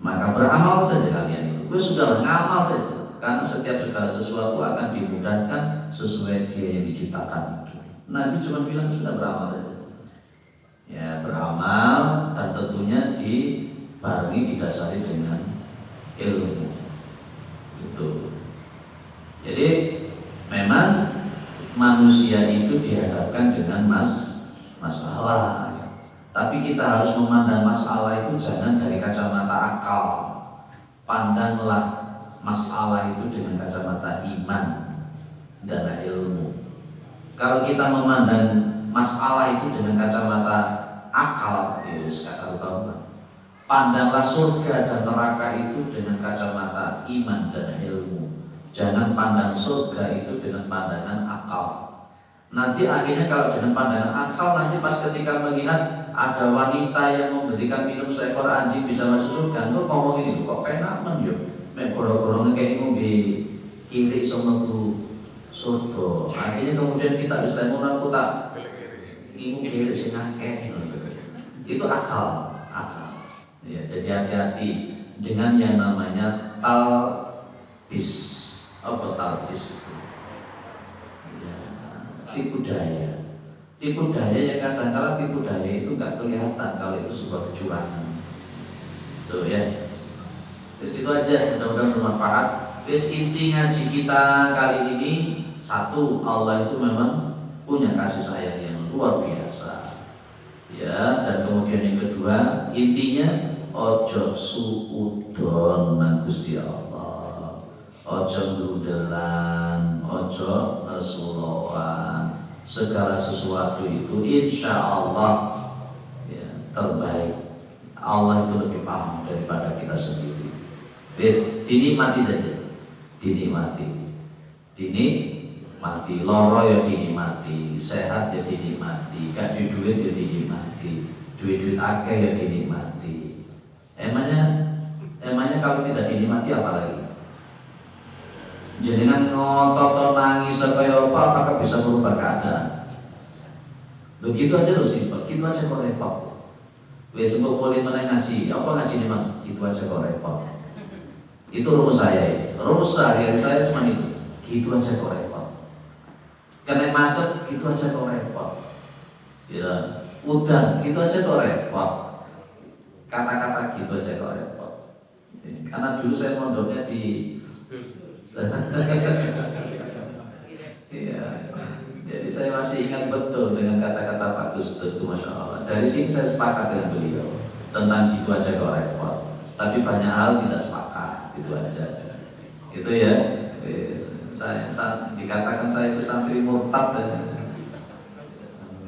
Maka beramal saja kalian itu. Gue sudah ngamal saja. Karena setiap segala sesuatu akan dimudahkan sesuai dia yang diciptakan. Nabi cuma bilang sudah beramal saja. Ya, beramal dan tentunya dibarengi didasari dengan ilmu. Itu. Jadi memang manusia itu dihadapkan dengan masalah. Tapi kita harus memandang masalah itu jangan dari kacamata akal. Pandanglah masalah itu dengan kacamata iman dan ilmu. Kalau kita memandang masalah itu dengan kacamata akal, ya sudah tahu. Pandanglah surga dan neraka itu dengan kacamata iman dan ilmu. Jangan pandang surga itu dengan pandangan akal. Nanti akhirnya kalau dengan pandangan akal, nanti pas ketika melihat ada wanita yang memberikan minum seekor anjing bisa masuk surga, lu ngomong ini kok penamen yo, mek borong-borong kayak ngombe kiri sama tuh surga. Akhirnya kemudian kita bisa ngomong aku tak ibu kiri sing akeh. Itu akal. Ya, jadi hati-hati dengan yang namanya talbis. Apa talbis itu? Ya, tipu daya. Tipu daya yang kadang-kadang tipu daya itu nggak kelihatan kalau itu sebuah kecurangan. Tuh ya. Terus itu aja, mudah-mudahan bermanfaat. Terus inti ngaji kita kali ini, satu, Allah itu memang punya kasih sayang yang luar biasa. Ya, dan kemudian yang kedua, intinya ojo suudon nang Gusti Allah, ojo ndudelan, ojo ngesuloan. Segala sesuatu itu insya Allah ya, terbaik. Allah itu lebih paham daripada kita sendiri. Dinikmati saja, dinikmati, loro ya dinikmati, sehat ya dinikmati, gak duit ya dinikmati, duit akeh ya dinikmati. Emangnya kalau tidak dinikmati apa lagi? Jangan ngotot nangis kaya apa, apakah bisa merubah keadaan? Begitu aja loh simpel, gitu aja kok repot. Wes mbok boleh meneh ngaji, apa ngaji nih Mang? Gitu aja kok repot. Itu rumus saya, rumus sehari-hari saya cuma itu. Gitu aja kok repot. Kena macet, gitu aja kok repot. Ya, udan, gitu aja kok repot. Kata-kata gitu aja kok repot. Karena dulu saya mondoknya di iya, jadi saya masih ingat betul dengan kata-kata Pak Gus Dur itu, Masya Allah. Dari sini saya sepakat dengan beliau tentang gitu aja kok repot. Tapi banyak hal tidak sepakat, gitu aja. Itu ya. Saya dikatakan saya itu santri murtad dan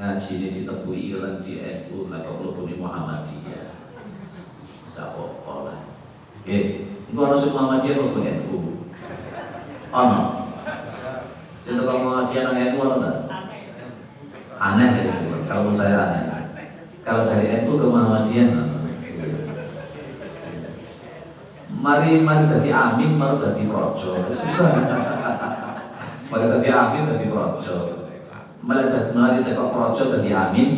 ngaji di Tebu Ireng di NU lah kok belum di Muhammadiyah. Siapa lah. Oke, itu harus Muhammadiyah atau NU. Oh no. Saya kalau Muhammadiyah nang NU atau enggak? Aneh ya, kalau saya aneh. Kalau dari NU ke Muhammadiyah, mari jadi amin, mari jadi projo. Susah. Mari jadi amin, jadi projo. Mari jadi projo, jadi amin,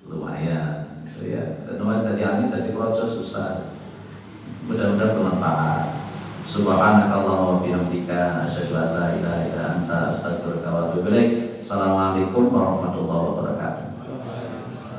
lumayan. Ya, mari liyane dadi proses susah. Mudah-mudahan bermanfaat. Subhanakallahumma wa bihamdika asyhadu an la ilaha illa anta astaghfiruka wa atubu ilaik. Assalamualaikum warahmatullahi wabarakatuh.